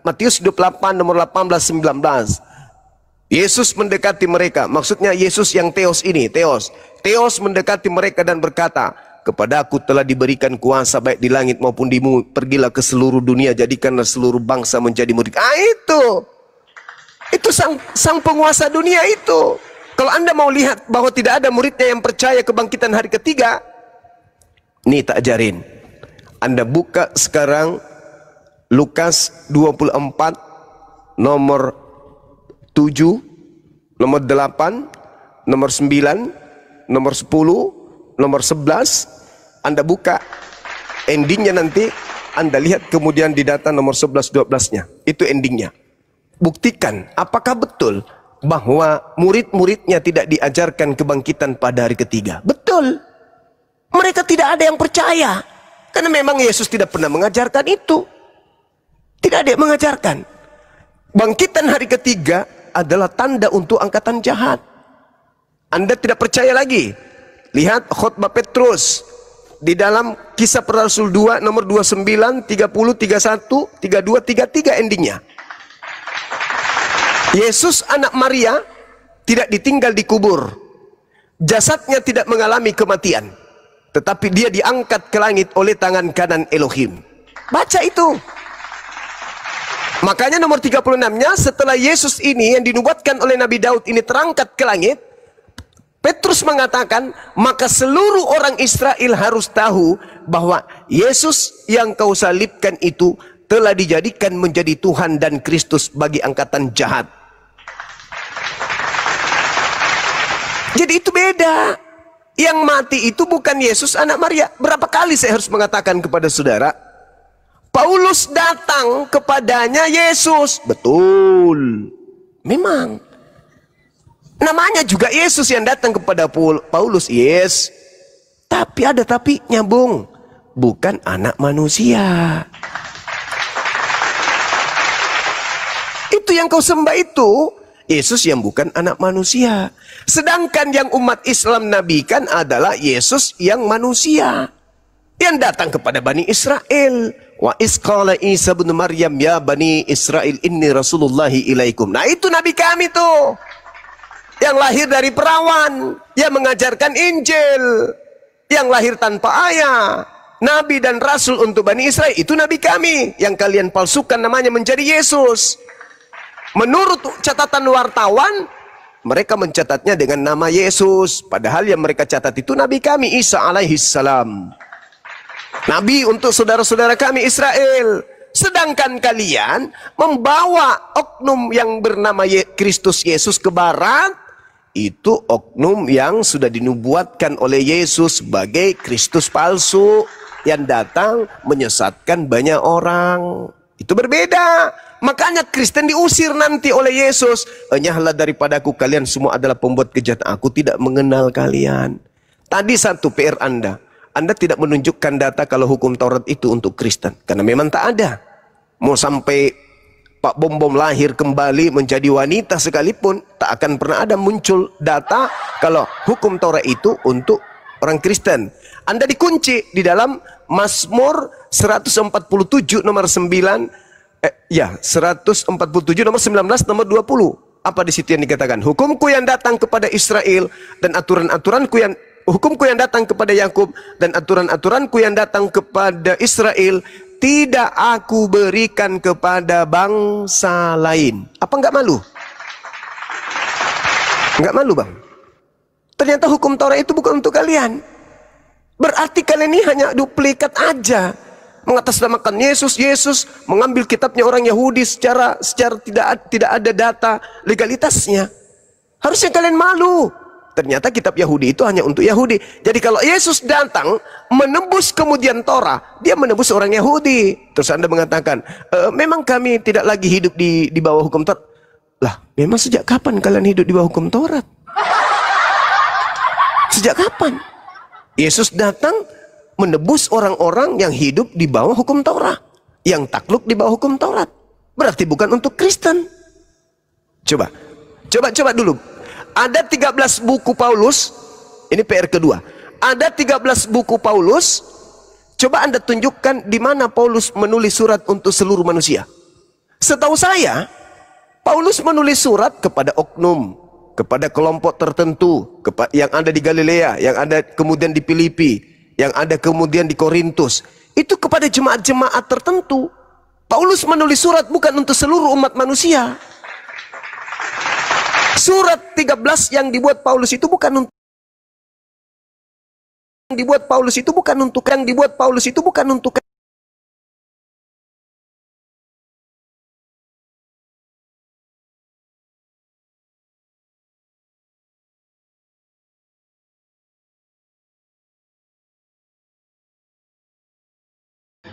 Matius 28 nomor 18-19. Yesus mendekati mereka. Maksudnya Yesus yang Theos ini. Theos mendekati mereka dan berkata, kepada aku telah diberikan kuasa baik di langit maupun di bumi. Pergilah ke seluruh dunia, jadikanlah seluruh bangsa menjadi murid. Itu sang penguasa dunia itu. Kalau Anda mau lihat bahwa tidak ada muridnya yang percaya kebangkitan hari ketiga, nih tak ajarin. Anda buka sekarang Lukas 24 nomor 7, nomor 8, nomor 9, nomor 10, nomor 11. Anda buka endingnya, nanti Anda lihat kemudian di data nomor 11-12-nya. Itu endingnya. Buktikan apakah betul bahwa murid-muridnya tidak diajarkan kebangkitan pada hari ketiga. Betul. Mereka tidak ada yang percaya. Karena memang Yesus tidak pernah mengajarkan itu. Tidak ada yang mengajarkan. Bangkitan hari ketiga adalah tanda untuk angkatan jahat. Anda tidak percaya lagi? Lihat khotbah Petrus. Di dalam Kisah Para Rasul 2 nomor 29, 30, 31, 32, 33 endingnya. Yesus anak Maria tidak ditinggal di kubur. Jasadnya tidak mengalami kematian. Tetapi dia diangkat ke langit oleh tangan kanan Elohim. Baca itu. Makanya nomor 36-nya, setelah Yesus ini yang dinubuatkan oleh Nabi Daud ini terangkat ke langit, Petrus mengatakan, maka seluruh orang Israel harus tahu bahwa Yesus yang kau salibkan itu telah dijadikan menjadi Tuhan dan Kristus bagi angkatan jahat. Jadi itu beda. Yang mati itu bukan Yesus anak Maria. Berapa kali saya harus mengatakan kepada saudara, Paulus datang kepadanya Yesus. Betul. Memang. Namanya juga Yesus yang datang kepada Paulus. Yes. Tapi ada tapi nyambung. Bukan anak manusia. Itu yang kau sembah itu. Yesus yang bukan anak manusia. Sedangkan yang umat Islam nabikan adalah Yesus yang manusia. Yang datang kepada Bani Israel. Wa isqala Isa bin Maryam ya Bani Israel inni Rasulullahi ilaikum. Nah itu nabi kami tuh. Yang lahir dari perawan. Yang mengajarkan Injil. Yang lahir tanpa ayah. Nabi dan Rasul untuk Bani Israel. Itu nabi kami. Yang kalian palsukan namanya menjadi Yesus. Menurut catatan wartawan, mereka mencatatnya dengan nama Yesus. Padahal yang mereka catat itu nabi kami Isa alaihissalam. Nabi untuk saudara-saudara kami Israel. Sedangkan kalian membawa oknum yang bernama Kristus Yesus ke barat. Itu oknum yang sudah dinubuatkan oleh Yesus sebagai Kristus palsu. Yang datang menyesatkan banyak orang. Itu berbeda. Makanya Kristen diusir nanti oleh Yesus. Enyahlah daripadaku, kalian semua adalah pembuat kejahatan. Aku tidak mengenal kalian. Tadi satu PR Anda. Anda tidak menunjukkan data kalau hukum Taurat itu untuk Kristen. Karena memang tak ada. Mau sampai Pak Bom lahir kembali menjadi wanita sekalipun, tak akan pernah ada muncul data kalau hukum Taurat itu untuk orang Kristen. Anda dikunci di dalam Mazmur 147 nomor 9. 147 nomor 19 nomor 20. Apa di situ yang dikatakan? Hukumku yang datang kepada Israel dan aturan-aturanku yang hukumku yang datang kepada Yakub dan aturan-aturanku yang datang kepada Israel tidak aku berikan kepada bangsa lain. Apa enggak malu? Enggak malu, Bang? Ternyata hukum Taurat itu bukan untuk kalian. Berarti kalian ini hanya duplikat aja. Mengatasnamakan Yesus mengambil kitabnya orang Yahudi secara tidak ada data legalitasnya. Harusnya kalian malu. Ternyata kitab Yahudi itu hanya untuk Yahudi. Jadi kalau Yesus datang menembus kemudian Torah, dia menembus orang Yahudi. Terus Anda mengatakan, memang kami tidak lagi hidup di bawah hukum Taurat. Lah, memang sejak kapan kalian hidup di bawah hukum Taurat? Sejak kapan? Yesus datang menebus orang-orang yang hidup di bawah hukum Taurat, yang takluk di bawah hukum Taurat. Berarti bukan untuk Kristen. Coba dulu. Ada 13 buku Paulus. Ini PR kedua. Ada 13 buku Paulus Coba Anda tunjukkan di mana Paulus menulis surat untuk seluruh manusia. Setahu saya, Paulus menulis surat kepada oknum, kepada kelompok tertentu, yang ada di Galilea, yang ada kemudian di Filipi, yang ada kemudian di Korintus. Itu kepada jemaat-jemaat tertentu. Paulus menulis surat bukan untuk seluruh umat manusia. Surat 13 yang dibuat Paulus itu bukan untuk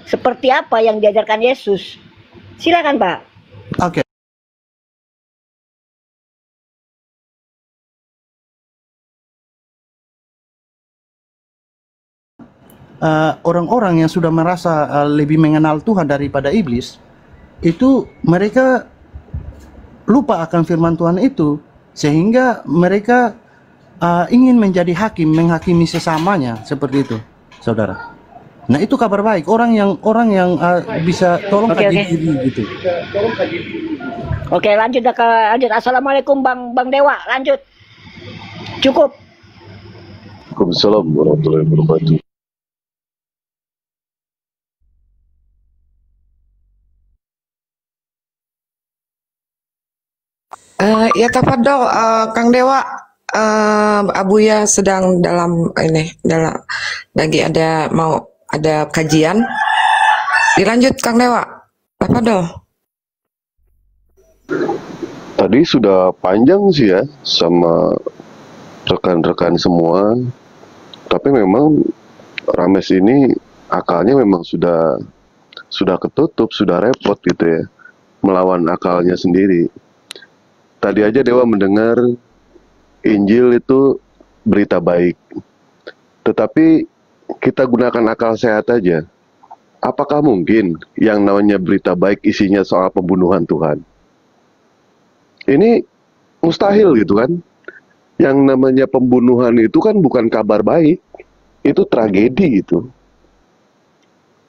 seperti apa yang diajarkan Yesus. Silakan, Pak. Oke. Orang-orang yang sudah merasa lebih mengenal Tuhan daripada iblis, itu mereka lupa akan firman Tuhan itu, sehingga mereka ingin menjadi hakim, menghakimi sesamanya, seperti itu, saudara. Nah, itu kabar baik. Orang yang bisa tolong kaji diri gitu. Oke, lanjut. Assalamualaikum Bang Dewa, lanjut. Cukup. Waalaikumsalam warahmatullahi wabarakatuh. Ya tafadhol, Kang Dewa, Abuya sedang lagi ada kajian. Dilanjut Kang Dewa, tafadhol. Tadi sudah panjang sih ya sama rekan-rekan semua, tapi memang Rames ini akalnya memang sudah ketutup, sudah repot gitu ya, melawan akalnya sendiri. Tadi aja Dewa mendengar Injil itu berita baik, tetapi kita gunakan akal sehat aja. Apakah mungkin yang namanya berita baik isinya soal pembunuhan Tuhan? Ini mustahil gitu kan. Yang namanya pembunuhan itu kan bukan kabar baik, itu tragedi itu.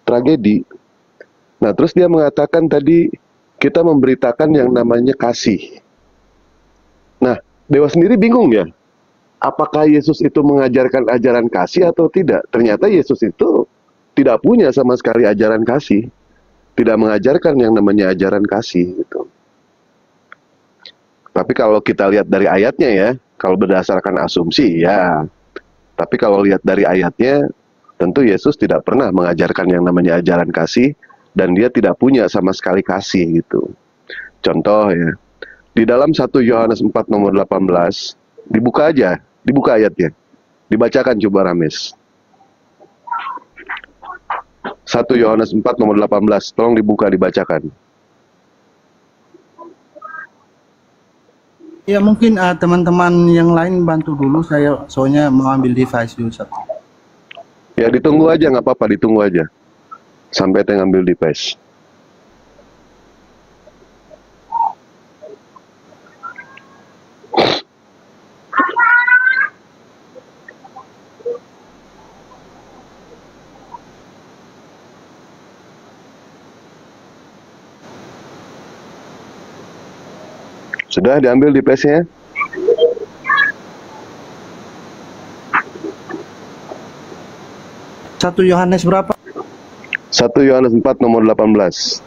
Tragedi. Nah, terus dia mengatakan tadi kita memberitakan yang namanya kasih. Nah, Dewa sendiri bingung ya, apakah Yesus itu mengajarkan ajaran kasih atau tidak? Ternyata Yesus itu tidak punya sama sekali ajaran kasih, tidak mengajarkan yang namanya ajaran kasih gitu. Tapi kalau kita lihat dari ayatnya ya, kalau berdasarkan asumsi ya, tapi kalau lihat dari ayatnya, tentu Yesus tidak pernah mengajarkan yang namanya ajaran kasih, dan dia tidak punya sama sekali kasih gitu. Contoh ya, di dalam 1 Yohanes 4 nomor 18, dibuka ayatnya. Dibacakan coba Rames. 1 Yohanes 4 nomor 18, tolong dibacakan. Ya mungkin teman-teman yang lain bantu dulu, saya soalnya mau ambil device dulu satu. Ya ditunggu aja, nggak apa-apa, ditunggu aja sampai saya ngambil device. Sudah diambil device-nya? Satu Yohanes berapa? 1 Yohanes 4 nomor 18.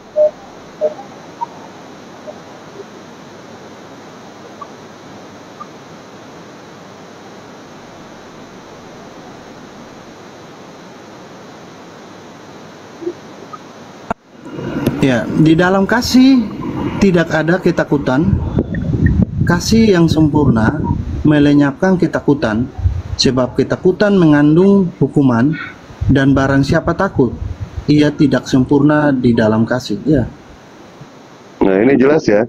Ya, di dalam kasih tidak ada ketakutan. Kasih yang sempurna melenyapkan ketakutan, sebab ketakutan mengandung hukuman, dan barang siapa takut, ia tidak sempurna di dalam kasih. Ya. Nah ini jelas ya,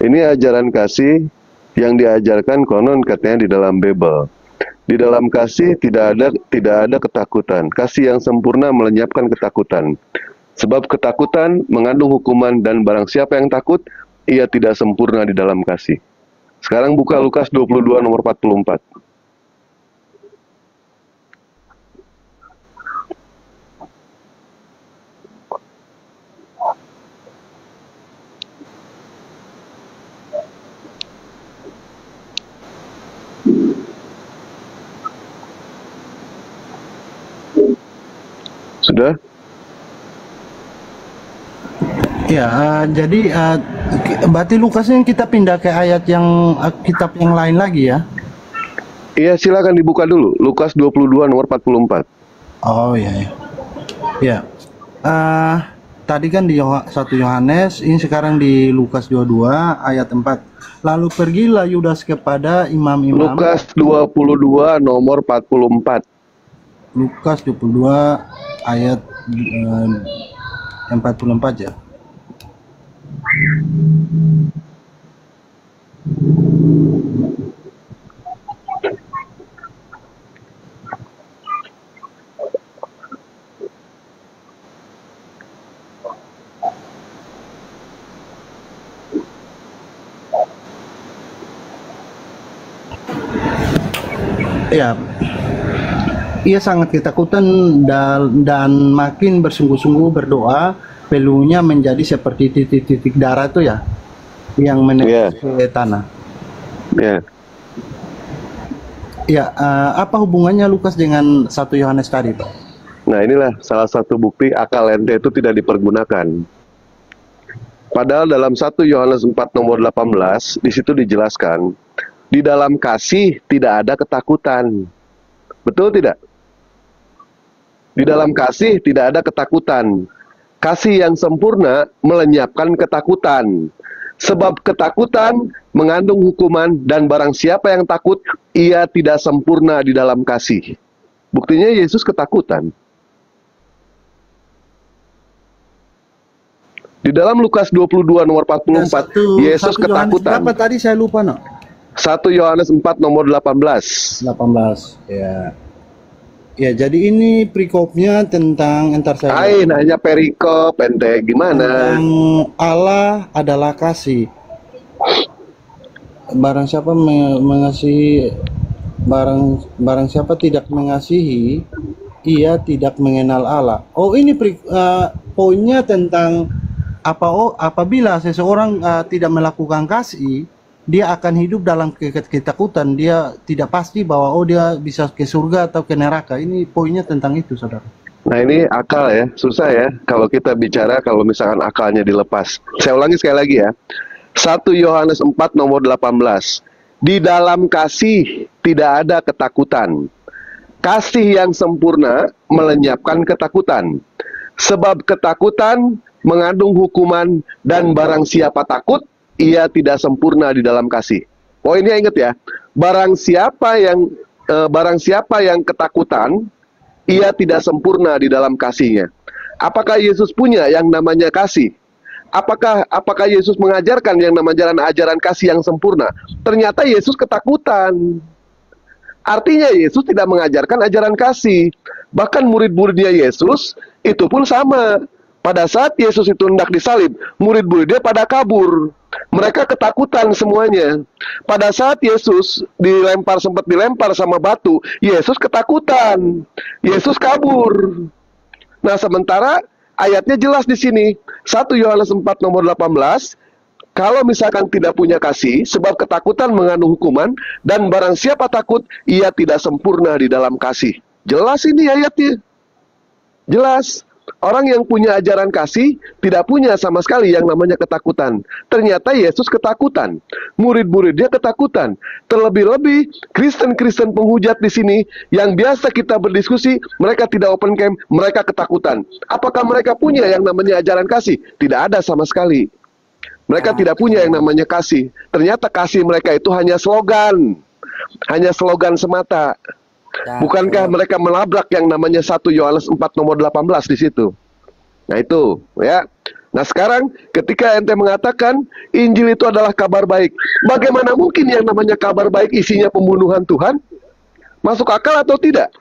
ini ajaran kasih yang diajarkan konon katanya di dalam Bible. Di dalam kasih tidak ada ketakutan. Kasih yang sempurna melenyapkan ketakutan. Sebab ketakutan mengandung hukuman, dan barang siapa yang takut, ia tidak sempurna di dalam kasih. Sekarang buka Lukas 22 nomor 44. Udah? Ya, jadi berarti Lukas ini kita pindah ke ayat yang kitab yang lain lagi ya? Iya, silakan dibuka dulu. Lukas 22 nomor 44. Oh iya, iya. Ya. Tadi kan di 1 Yohanes, ini sekarang di Lukas 22 ayat 4. Lalu pergilah Yudas kepada imam-imam. Lukas 22 nomor 44. Lukas 22 ayat 44 ya. Ya, ia sangat ketakutan dan makin bersungguh-sungguh berdoa, peluhnya menjadi seperti titik-titik darah itu ya, yang menetes ke tanah. Ya. Ya, apa hubungannya Lukas dengan 1 Yohanes tadi, Pak? Nah, inilah salah satu bukti akal ente itu tidak dipergunakan. Padahal dalam 1 Yohanes 4 nomor 18, di situ dijelaskan, di dalam kasih tidak ada ketakutan. Betul tidak? Di dalam kasih tidak ada ketakutan. Kasih yang sempurna melenyapkan ketakutan. Sebab ketakutan mengandung hukuman, dan barang siapa yang takut, ia tidak sempurna di dalam kasih. Buktinya Yesus ketakutan. Di dalam Lukas 22 nomor 44, Yesus ketakutan. Berapa tadi saya lupa, no? 1 Yohanes 4 nomor 18. 18, ya. Ya, jadi ini perikopnya tentang entar saya. Nanya perikop, ente gimana? Tentang Allah adalah kasih. Barang siapa mengasihi, barang siapa tidak mengasihi, ia tidak mengenal Allah. Oh, ini poinnya tentang apabila seseorang tidak melakukan kasih, dia akan hidup dalam ketakutan. Dia tidak pasti bahwa dia bisa ke surga atau ke neraka. Ini poinnya tentang itu, saudara. Nah, ini akal ya, susah ya kalau kita bicara kalau misalkan akalnya dilepas. Saya ulangi sekali lagi ya. 1 Yohanes 4 nomor 18. Di dalam kasih tidak ada ketakutan. Kasih yang sempurna melenyapkan ketakutan. Sebab ketakutan mengandung hukuman, dan barang siapa takut, ia tidak sempurna di dalam kasih. Poinnya ingat ya, barang siapa yang ketakutan, ia tidak sempurna di dalam kasihnya. Apakah Yesus punya yang namanya kasih? Apakah Yesus mengajarkan yang namanya ajaran kasih yang sempurna? Ternyata Yesus ketakutan. Artinya Yesus tidak mengajarkan ajaran kasih. Bahkan murid-muridnya Yesus itu pun sama. Pada saat Yesus itu hendak disalib, murid-muridnya pada kabur. Mereka ketakutan semuanya. Pada saat Yesus sempat dilempar sama batu, Yesus ketakutan. Yesus kabur. Nah, sementara ayatnya jelas di sini. 1 Yohanes 4 nomor 18, kalau misalkan tidak punya kasih, sebab ketakutan mengandung hukuman, dan barang siapa takut, ia tidak sempurna di dalam kasih. Jelas ini ayatnya. Jelas. Orang yang punya ajaran kasih tidak punya sama sekali yang namanya ketakutan. Ternyata Yesus ketakutan. Murid-muridnya ketakutan. Terlebih-lebih Kristen-Kristen penghujat di sini yang biasa kita berdiskusi, mereka tidak open camp, mereka ketakutan. Apakah mereka punya yang namanya ajaran kasih? Tidak ada sama sekali. Mereka tidak punya yang namanya kasih. Ternyata kasih mereka itu hanya slogan. Hanya slogan semata. Bukankah mereka melabrak yang namanya 1 Yohanes 4 nomor 18 di situ? Nah, itu ya. Nah, sekarang ketika ente mengatakan Injil itu adalah kabar baik, bagaimana mungkin yang namanya kabar baik isinya pembunuhan Tuhan? Masuk akal atau tidak?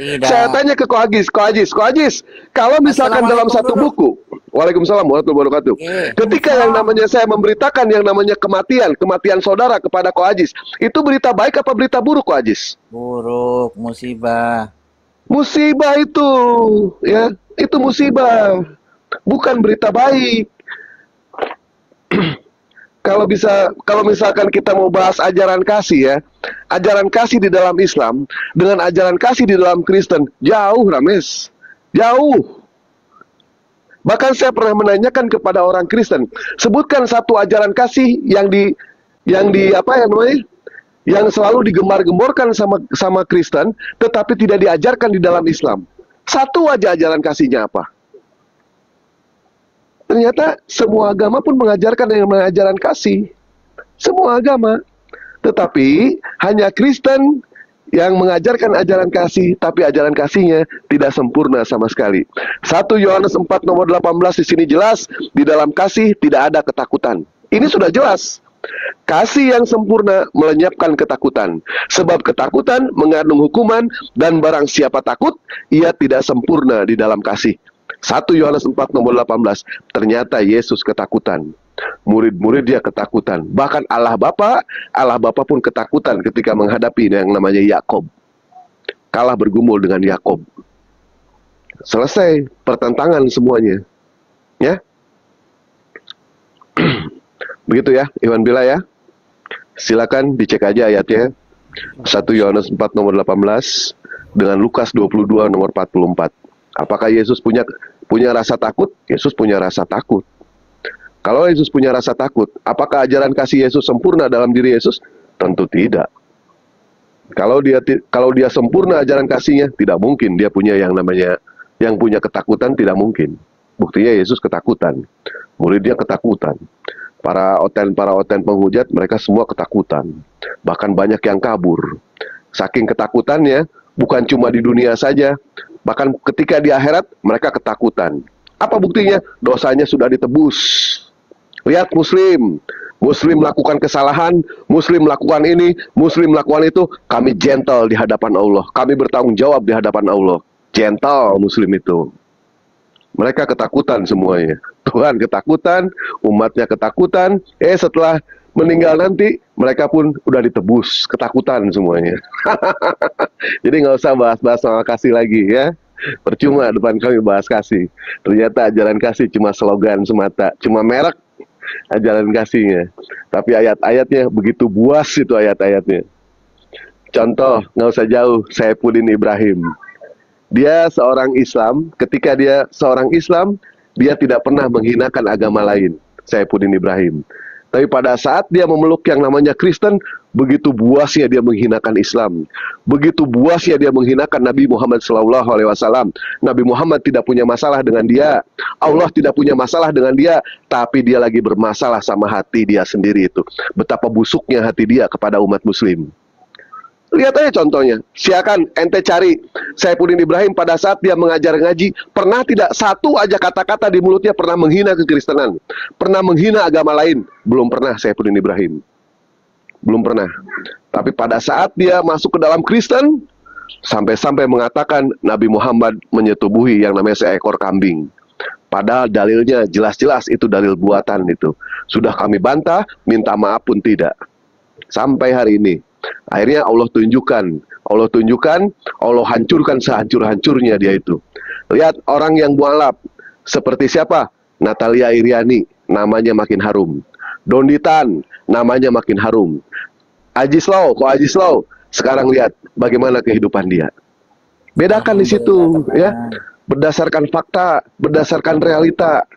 Tidak. Saya tanya ke Ko Ajis, kalau misalkan dalam satu buku, Waalaikumsalam warahmatullahi wabarakatuh. Ketika yang namanya saya memberitakan yang namanya kematian saudara kepada Ko Ajis, itu berita baik apa berita buruk, Ko Ajis? Buruk, musibah. Musibah itu, ya, itu musibah, bukan berita baik. Kalau misalkan kita mau bahas ajaran kasih ya, ajaran kasih di dalam Islam dengan ajaran kasih di dalam Kristen jauh, Rames, Jauh. Bahkan saya pernah menanyakan kepada orang Kristen, sebutkan satu ajaran kasih yang apa ya namanya? Yang selalu digembar-gemborkan sama Kristen, tetapi tidak diajarkan di dalam Islam. Satu aja ajaran kasihnya apa? Ternyata semua agama pun mengajarkan yang namanya ajaran kasih. Semua agama. Tetapi hanya Kristen yang mengajarkan ajaran kasih, tapi ajaran kasihnya tidak sempurna sama sekali. 1 Yohanes 4 nomor 18 di sini jelas, di dalam kasih tidak ada ketakutan. Ini sudah jelas. Kasih yang sempurna melenyapkan ketakutan. Sebab ketakutan mengandung hukuman, dan barang siapa takut, ia tidak sempurna di dalam kasih. 1 Yohanes 4 nomor 18. Ternyata Yesus ketakutan. Murid-murid dia ketakutan. Bahkan Allah Bapa pun ketakutan ketika menghadapi yang namanya Yakob. Kalah bergumul dengan Yakob. Selesai pertentangan semuanya. Ya. Begitu ya, Iwan Bila ya. Silakan dicek aja ayatnya. 1 Yohanes 4 nomor 18 dengan Lukas 22 nomor 44. Apakah Yesus punya rasa takut? Yesus punya rasa takut. Kalau Yesus punya rasa takut, apakah ajaran kasih Yesus sempurna dalam diri Yesus? Tentu tidak. Kalau dia sempurna ajaran kasihnya, tidak mungkin dia punya yang punya ketakutan, tidak mungkin. Buktinya Yesus ketakutan. Muridnya ketakutan. Para oten penghujat, mereka semua ketakutan. Bahkan banyak yang kabur. Saking ketakutannya, bukan cuma di dunia saja, bahkan ketika di akhirat, mereka ketakutan. Apa buktinya? Dosanya sudah ditebus. Lihat Muslim melakukan kesalahan, Muslim melakukan ini, Muslim melakukan itu, kami gentle di hadapan Allah. Kami bertanggung jawab di hadapan Allah. Gentle Muslim itu. Mereka ketakutan semuanya. Tuhan ketakutan, umatnya ketakutan. Setelah meninggal nanti, mereka pun udah ditebus. Ketakutan semuanya. Jadi nggak usah bahas-bahas soal kasih lagi ya. Percuma depan kami bahas kasih. Ternyata ajaran kasih cuma slogan semata. Cuma merek ajaran kasihnya. Tapi ayat-ayatnya begitu buas itu ayat-ayatnya. Contoh, nggak usah jauh, Saifuddin Ibrahim. Dia seorang Islam, ketika dia seorang Islam, dia tidak pernah menghinakan agama lain, Saifuddin Ibrahim. Tapi pada saat dia memeluk yang namanya Kristen, begitu buasnya dia menghinakan Islam. Begitu buasnya dia menghinakan Nabi Muhammad SAW. Nabi Muhammad tidak punya masalah dengan dia. Allah tidak punya masalah dengan dia. Tapi dia lagi bermasalah sama hati dia sendiri itu. Betapa busuknya hati dia kepada umat muslim. Lihat aja contohnya. Silakan ente cari Saifuddin Ibrahim pada saat dia mengajar ngaji, pernah tidak satu aja kata-kata di mulutnya pernah menghina kekristenan, pernah menghina agama lain? Belum pernah Saifuddin Ibrahim. Belum pernah. Tapi pada saat dia masuk ke dalam Kristen, sampai-sampai mengatakan Nabi Muhammad menyetubuhi yang namanya seekor kambing. Padahal dalilnya jelas-jelas itu dalil buatan itu. Sudah kami bantah, minta maaf pun tidak. Sampai hari ini. Akhirnya Allah tunjukkan, Allah hancurkan sehancur-hancurnya dia itu. Lihat orang yang mualaf seperti siapa? Natalia Iriani, namanya makin harum. Donditan, namanya makin harum. Aji Slow, sekarang lihat bagaimana kehidupan dia. Bedakan di situ, ya. Berdasarkan fakta, berdasarkan realita.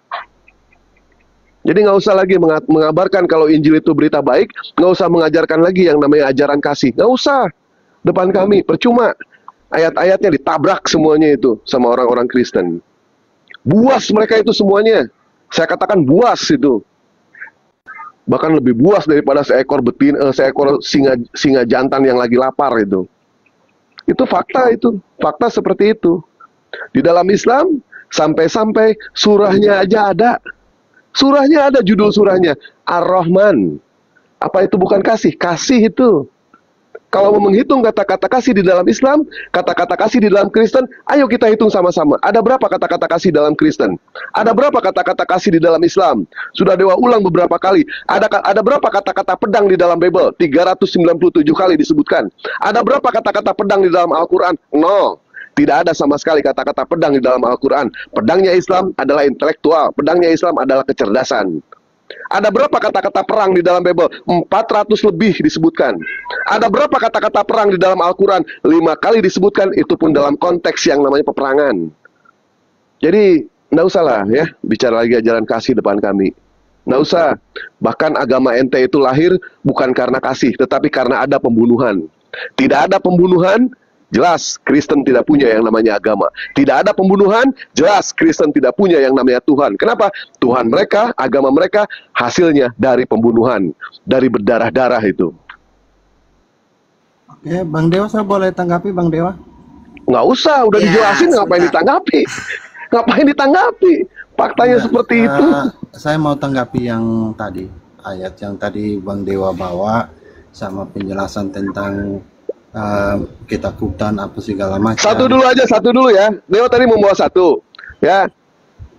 Jadi nggak usah lagi mengabarkan kalau Injil itu berita baik, nggak usah mengajarkan lagi yang namanya ajaran kasih, nggak usah. Depan kami, percuma. Ayat-ayatnya ditabrak semuanya itu sama orang-orang Kristen. Buas mereka itu semuanya. Saya katakan buas itu. Bahkan lebih buas daripada seekor singa jantan yang lagi lapar itu. Itu fakta itu, fakta seperti itu. Di dalam Islam sampai-sampai surahnya aja ada. Surahnya ada, judul surahnya Ar-Rahman. Apa itu bukan kasih? Kasih itu. Kalau mau menghitung kata-kata kasih di dalam Islam, kata-kata kasih di dalam Kristen, ayo kita hitung sama-sama. Ada berapa kata-kata kasih dalam Kristen? Ada berapa kata-kata kasih di dalam Islam? Sudah Dewa ulang beberapa kali. Ada berapa kata-kata pedang di dalam Bible? 397 kali disebutkan. Ada berapa kata-kata pedang di dalam Al-Quran? No. Tidak ada sama sekali kata-kata pedang di dalam Al-Quran. Pedangnya Islam adalah intelektual. Pedangnya Islam adalah kecerdasan. Ada berapa kata-kata perang di dalam Bible? 400 lebih disebutkan. Ada berapa kata-kata perang di dalam Al-Quran? 5 kali disebutkan, itu pun dalam konteks yang namanya peperangan. Jadi nggak usah lah ya bicara lagi ajaran kasih depan kami. Nggak usah. Bahkan agama ente itu lahir bukan karena kasih, tetapi karena ada pembunuhan. Tidak ada pembunuhan, jelas Kristen tidak punya yang namanya agama. Tidak ada pembunuhan, jelas Kristen tidak punya yang namanya Tuhan. Kenapa? Tuhan mereka, agama mereka hasilnya dari pembunuhan, dari berdarah-darah itu. Ya, Bang Dewa, saya boleh tanggapi, Bang Dewa? Nggak usah, udah Ya, dijelasin, ngapain sebentar. ditanggapi? Ngapain ditanggapi? Faktanya Enggak, seperti itu. saya mau tanggapi yang tadi, ayat yang tadi Bang Dewa bawa, sama penjelasan tentang ketakutan apa segala macam. Satu dulu ya. Dewa tadi membawa satu. Ya.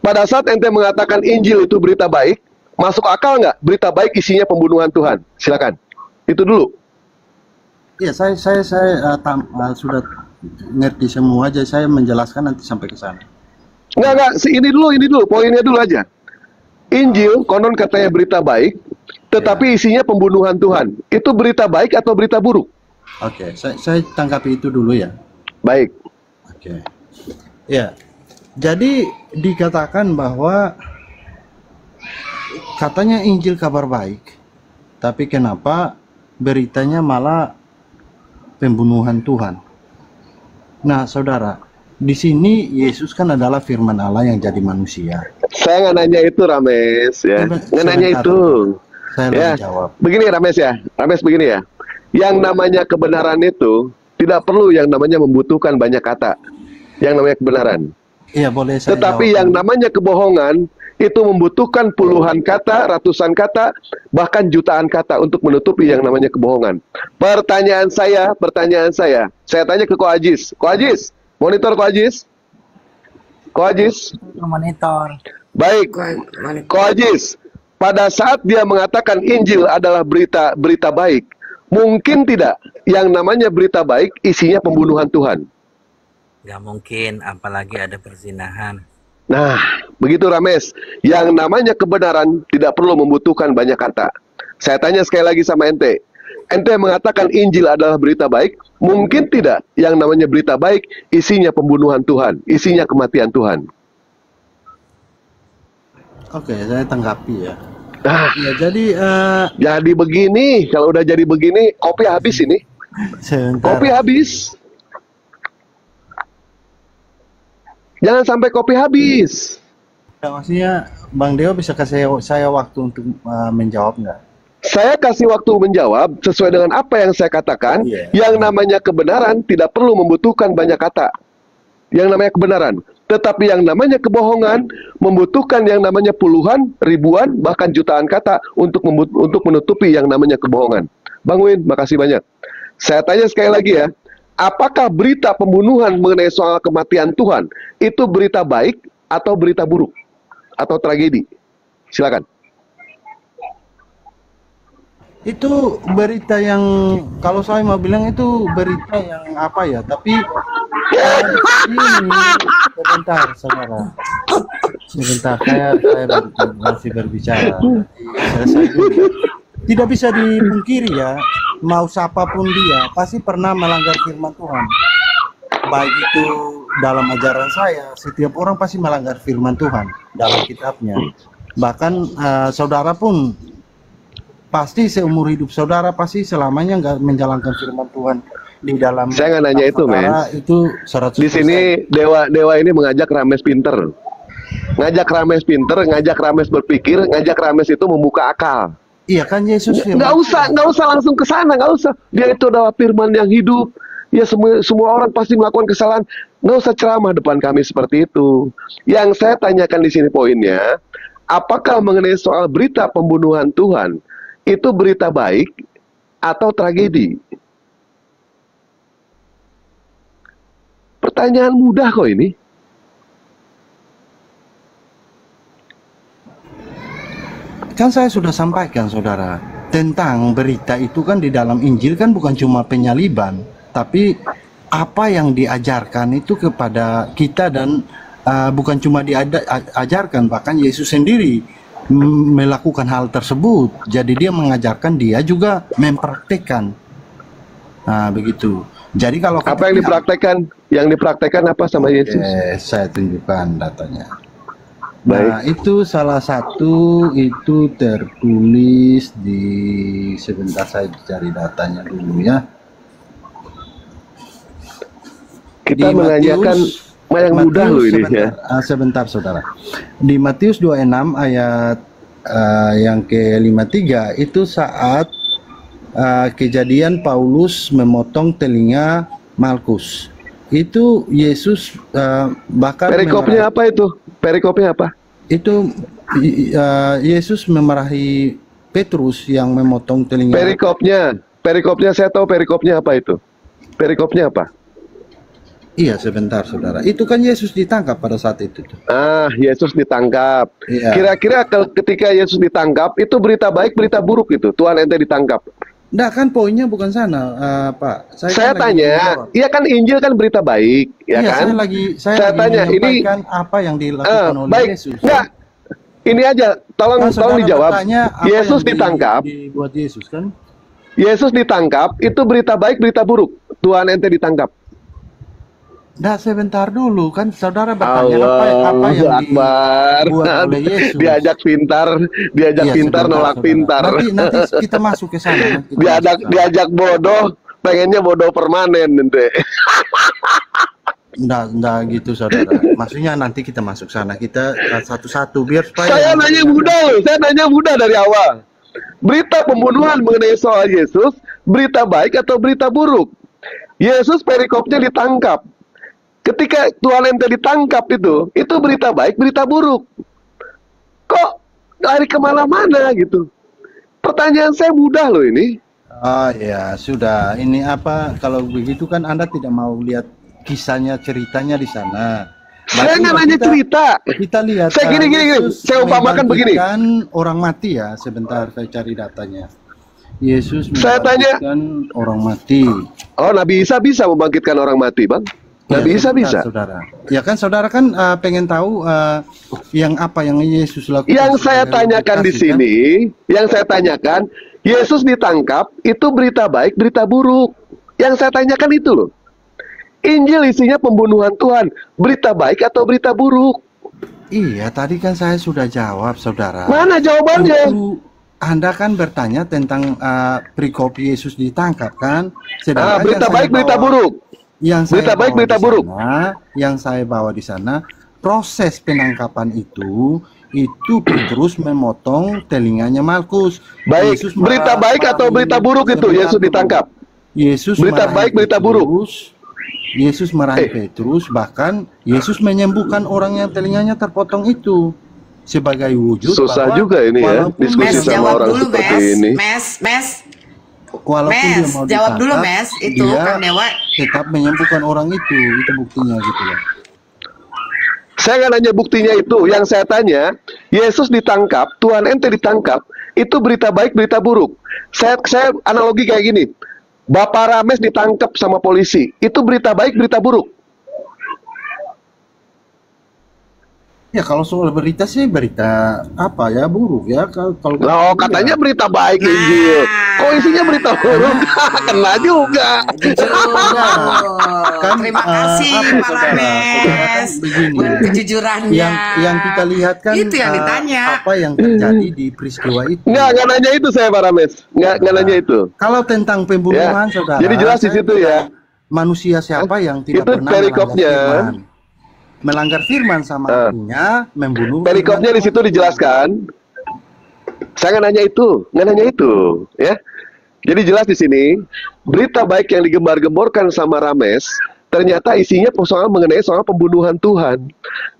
Pada saat ente mengatakan Injil itu berita baik, masuk akal nggak berita baik isinya pembunuhan Tuhan? Silakan. Itu dulu. Iya, saya sudah ngerti semua aja. Saya menjelaskan nanti sampai ke sana. Nggak. Ini dulu. Poinnya dulu aja. Injil, konon katanya berita baik, tetapi isinya pembunuhan Tuhan. Itu berita baik atau berita buruk? Oke, saya tanggapi itu dulu ya. Baik. Oke. Ya, jadi dikatakan bahwa katanya Injil kabar baik, tapi kenapa beritanya malah pembunuhan Tuhan? Nah, saudara, di sini Yesus kan adalah firman Allah yang jadi manusia. Saya nggak nanya itu, Rames. Ya. Nggak nanya Sebentar. itu. Saya Ya. lagi jawab. Begini, Rames ya. Rames begini ya. Yang namanya kebenaran itu tidak perlu yang namanya membutuhkan banyak kata. Yang namanya kebenaran. Iya, boleh saya Tetapi jawab. yang namanya kebohongan itu membutuhkan puluhan kata, ratusan kata, bahkan jutaan kata untuk menutupi yang namanya kebohongan. Pertanyaan saya, saya tanya ke Ko Ajis. Ko Ajis, monitor Ko Ajis. Ko Ajis. Monitor. Baik, Ko Ajis. Pada saat dia mengatakan Injil adalah berita baik, mungkin tidak yang namanya berita baik isinya pembunuhan Tuhan? Gak mungkin, apalagi ada perzinahan. Nah, begitu Rames. Yang namanya kebenaran tidak perlu membutuhkan banyak kata. Saya tanya sekali lagi sama ente. Ente mengatakan Injil adalah berita baik, mungkin tidak yang namanya berita baik isinya pembunuhan Tuhan, isinya kematian Tuhan? Oke, saya tanggapi ya. Nah, Ya, jadi jadi begini, kalau udah jadi begini, kopi habis ini. sebentar. Kopi habis. Jangan sampai kopi habis. Ya, maksudnya Bang Dewa bisa kasih saya waktu untuk menjawab nggak? Saya kasih waktu menjawab sesuai dengan apa yang saya katakan. Iya. Yang namanya kebenaran tidak perlu membutuhkan banyak kata. Yang namanya kebenaran. Tetapi yang namanya kebohongan membutuhkan yang namanya puluhan, ribuan, bahkan jutaan kata untuk menutupi yang namanya kebohongan. Bang Win, makasih banyak. Saya tanya sekali lagi ya. Apakah berita pembunuhan mengenai soal kematian Tuhan itu berita baik atau berita buruk? Atau tragedi? Silakan. Itu berita yang, kalau saya mau bilang itu berita yang apa ya, tapi ini sebentar saudara, sebentar saya masih berbicara. Selesai dulu. Tidak bisa dipungkiri ya, mau siapapun dia pasti pernah melanggar firman Tuhan. Baik itu dalam ajaran saya, setiap orang pasti melanggar firman Tuhan dalam kitabnya. Bahkan saudara pun pasti seumur hidup saudara pasti selamanya nggak menjalankan firman Tuhan di dalam. Saya nggak nanya itu, men. Itu 100%. Di sini dewa ini mengajak Rames pinter, ngajak Rames berpikir, ngajak Rames itu membuka akal. Iya kan Yesus firman. Nggak usah langsung ke sana, nggak usah. Dia itu adalah firman yang hidup. Ya semua orang pasti melakukan kesalahan. Nggak usah ceramah depan kami seperti itu. Yang saya tanyakan di sini poinnya, apakah mengenai soal berita pembunuhan Tuhan itu berita baik atau tragedi? Pertanyaan mudah kok ini. Kan saya sudah sampaikan saudara, tentang berita itu kan di dalam Injil kan bukan cuma penyaliban, tapi apa yang diajarkan itu kepada kita dan bukan cuma diajarkan, bahkan Yesus sendiri melakukan hal tersebut. Jadi dia mengajarkan, dia juga mempraktekkan. Nah begitu. Jadi kalau Apa yang dipraktekkan? Yang dipraktekkan apa sama Yesus? Saya tunjukkan datanya. Baik. Nah, itu salah satu itu tertulis di, sebentar saya cari datanya dulu ya. Kita Di menanyakan yang mudah loh ini ya. Sebentar saudara. Di Matius 26 ayat yang ke-53 itu saat kejadian Paulus memotong telinga Malkus. Itu Yesus bahkan Perikopnya apa itu? Perikopnya apa? itu Yesus memarahi Petrus yang memotong telinga. Perikopnya saya tahu perikopnya apa itu. Perikopnya apa? Iya, sebentar saudara. Itu kan Yesus ditangkap pada saat itu tuh. Yesus ditangkap. Iya. Kira-kira ketika Yesus ditangkap, itu berita baik, berita buruk itu. Tuhan ente ditangkap. Nah, kan poinnya bukan sana, Pak. Saya kan lagi tanya, menjawab. iya kan Injil kan berita baik, ya Iya, kan? saya lagi tanya, menyampaikan apa yang dilakukan oleh baik. Yesus. Enggak, ini aja, tolong Kan saudara dijawab. bertanya apa Yesus yang ditangkap, dibuat Yesus kan? Yesus ditangkap, itu berita baik, berita buruk. Tuhan ente ditangkap. Nah, sebentar dulu kan saudara bertanya apa yang Akbar. dibuat oleh Yesus. Diajak pintar Iya, pintar, sebentar, nolak saudara. pintar. Nanti kita masuk ke sana. Diajak bodoh, pengennya bodoh permanen ente. Nggak gitu saudara. Maksudnya nanti kita masuk sana. Kita satu-satu biar supaya. Saya nanya mudah dari awal. Berita pembunuhan mengenai soal Yesus, berita baik atau berita buruk? Yesus perikopnya ditangkap. Ketika Tuhan ente ditangkap itu berita baik, berita buruk. Kok lari kemana-mana gitu? Pertanyaan saya mudah loh ini. Oh ya, sudah. Ini apa? Kalau begitu kan Anda tidak mau lihat kisahnya, ceritanya di sana. Saya nggak nanya cerita. Kita lihat. Saya gini. Saya umpamakan begini. Kan orang mati ya. Sebentar, saya cari datanya. Yesus Saya tanya. membangkitkan orang mati. Oh, Nabi Isa bisa membangkitkan orang mati, Bang? Nabi Isa bisa. Saudara. Ya kan saudara kan pengen tahu yang apa yang Yesus lakukan. Yang saya tanyakan di sini, Yesus ditangkap itu berita baik, berita buruk. Yang saya tanyakan itu loh. Injil isinya pembunuhan Tuhan, berita baik atau berita buruk? Iya, tadi kan saya sudah jawab, saudara. Mana jawabannya? Anda kan bertanya tentang perikop Yesus ditangkap kan? Berita baik, berita buruk. Berita baik, berita buruk. Yang saya bawa di sana, proses penangkapan itu Petrus memotong telinganya Malkus. Baik, berita baik atau berita buruk itu Yesus ditangkap? Yesus berita baik, berita buruk. Yesus marahi Petrus, bahkan Yesus menyembuhkan orang yang telinganya terpotong itu sebagai wujud. Susah juga ini ya, diskusi sama orang seperti ini. Walaupun dia mau jawab dulu, Mes. Itu dia Kang Dewa tetap menyembuhkan orang itu buktinya gitu loh. Saya nggak nanya buktinya itu, yang saya tanya, Yesus ditangkap, Tuhan ente ditangkap, itu berita baik, berita buruk. Saya analogi kayak gini, Bapak Rames ditangkap sama polisi, itu berita baik, berita buruk. Ya kalau soal berita sih berita apa ya, buruk ya kalau katanya berita baik Injil. Kok isinya berita buruk? Kena juga. Terima kasih Pak Rames untuk kejujurannya. Yang kita lihat kan itu yang ditanya. Apa yang terjadi di peristiwa itu. Nggak nanya itu saya Pak Rames. Nggak nanya itu. Kalau tentang pembunuhan saudara. Jadi jelas di situ ya. Manusia siapa yang tidak itu pernah melanggar firman sama artinya membunuh. Perikopnya di situ dijelaskan. Saya nggak nanya itu, ya. Jadi jelas di sini berita baik yang digembar-gemborkan sama Rames ternyata isinya mengenai soal pembunuhan Tuhan.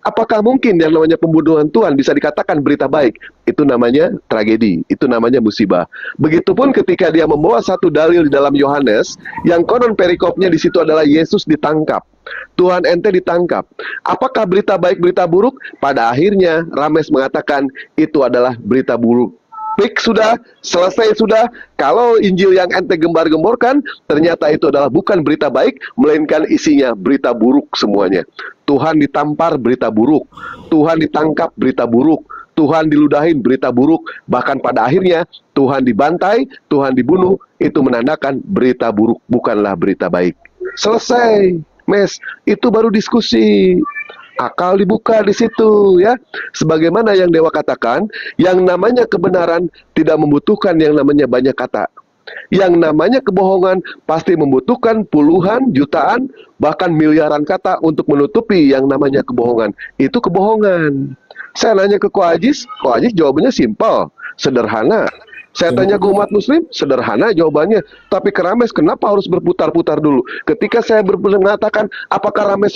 Apakah mungkin yang namanya pembunuhan Tuhan bisa dikatakan berita baik? Itu namanya tragedi, itu namanya musibah. Begitupun ketika dia membawa satu dalil di dalam Yohanes, yang konon perikopnya di situ adalah Yesus ditangkap. Tuhan ente ditangkap. Apakah berita baik, berita buruk? Pada akhirnya Rames mengatakan itu adalah berita buruk. Sudah, selesai sudah. Kalau Injil yang ente gembar-gemborkan, ternyata itu adalah bukan berita baik, melainkan isinya berita buruk semuanya. Tuhan ditampar, berita buruk. Tuhan ditangkap, berita buruk. Tuhan diludahin, berita buruk. Bahkan pada akhirnya, Tuhan dibantai, Tuhan dibunuh, itu menandakan berita buruk, bukanlah berita baik. Selesai. Mes, itu baru diskusi. Akal dibuka di situ ya. Sebagaimana yang Dewa katakan, yang namanya kebenaran tidak membutuhkan yang namanya banyak kata. Yang namanya kebohongan pasti membutuhkan puluhan, jutaan, bahkan miliaran kata untuk menutupi yang namanya kebohongan. Itu kebohongan. Saya nanya ke Ko Ajis jawabannya simpel, sederhana. Saya tanya ke umat muslim, sederhana jawabannya. Tapi ke Rames, kenapa harus berputar-putar dulu? Ketika saya mengatakan, apakah Rames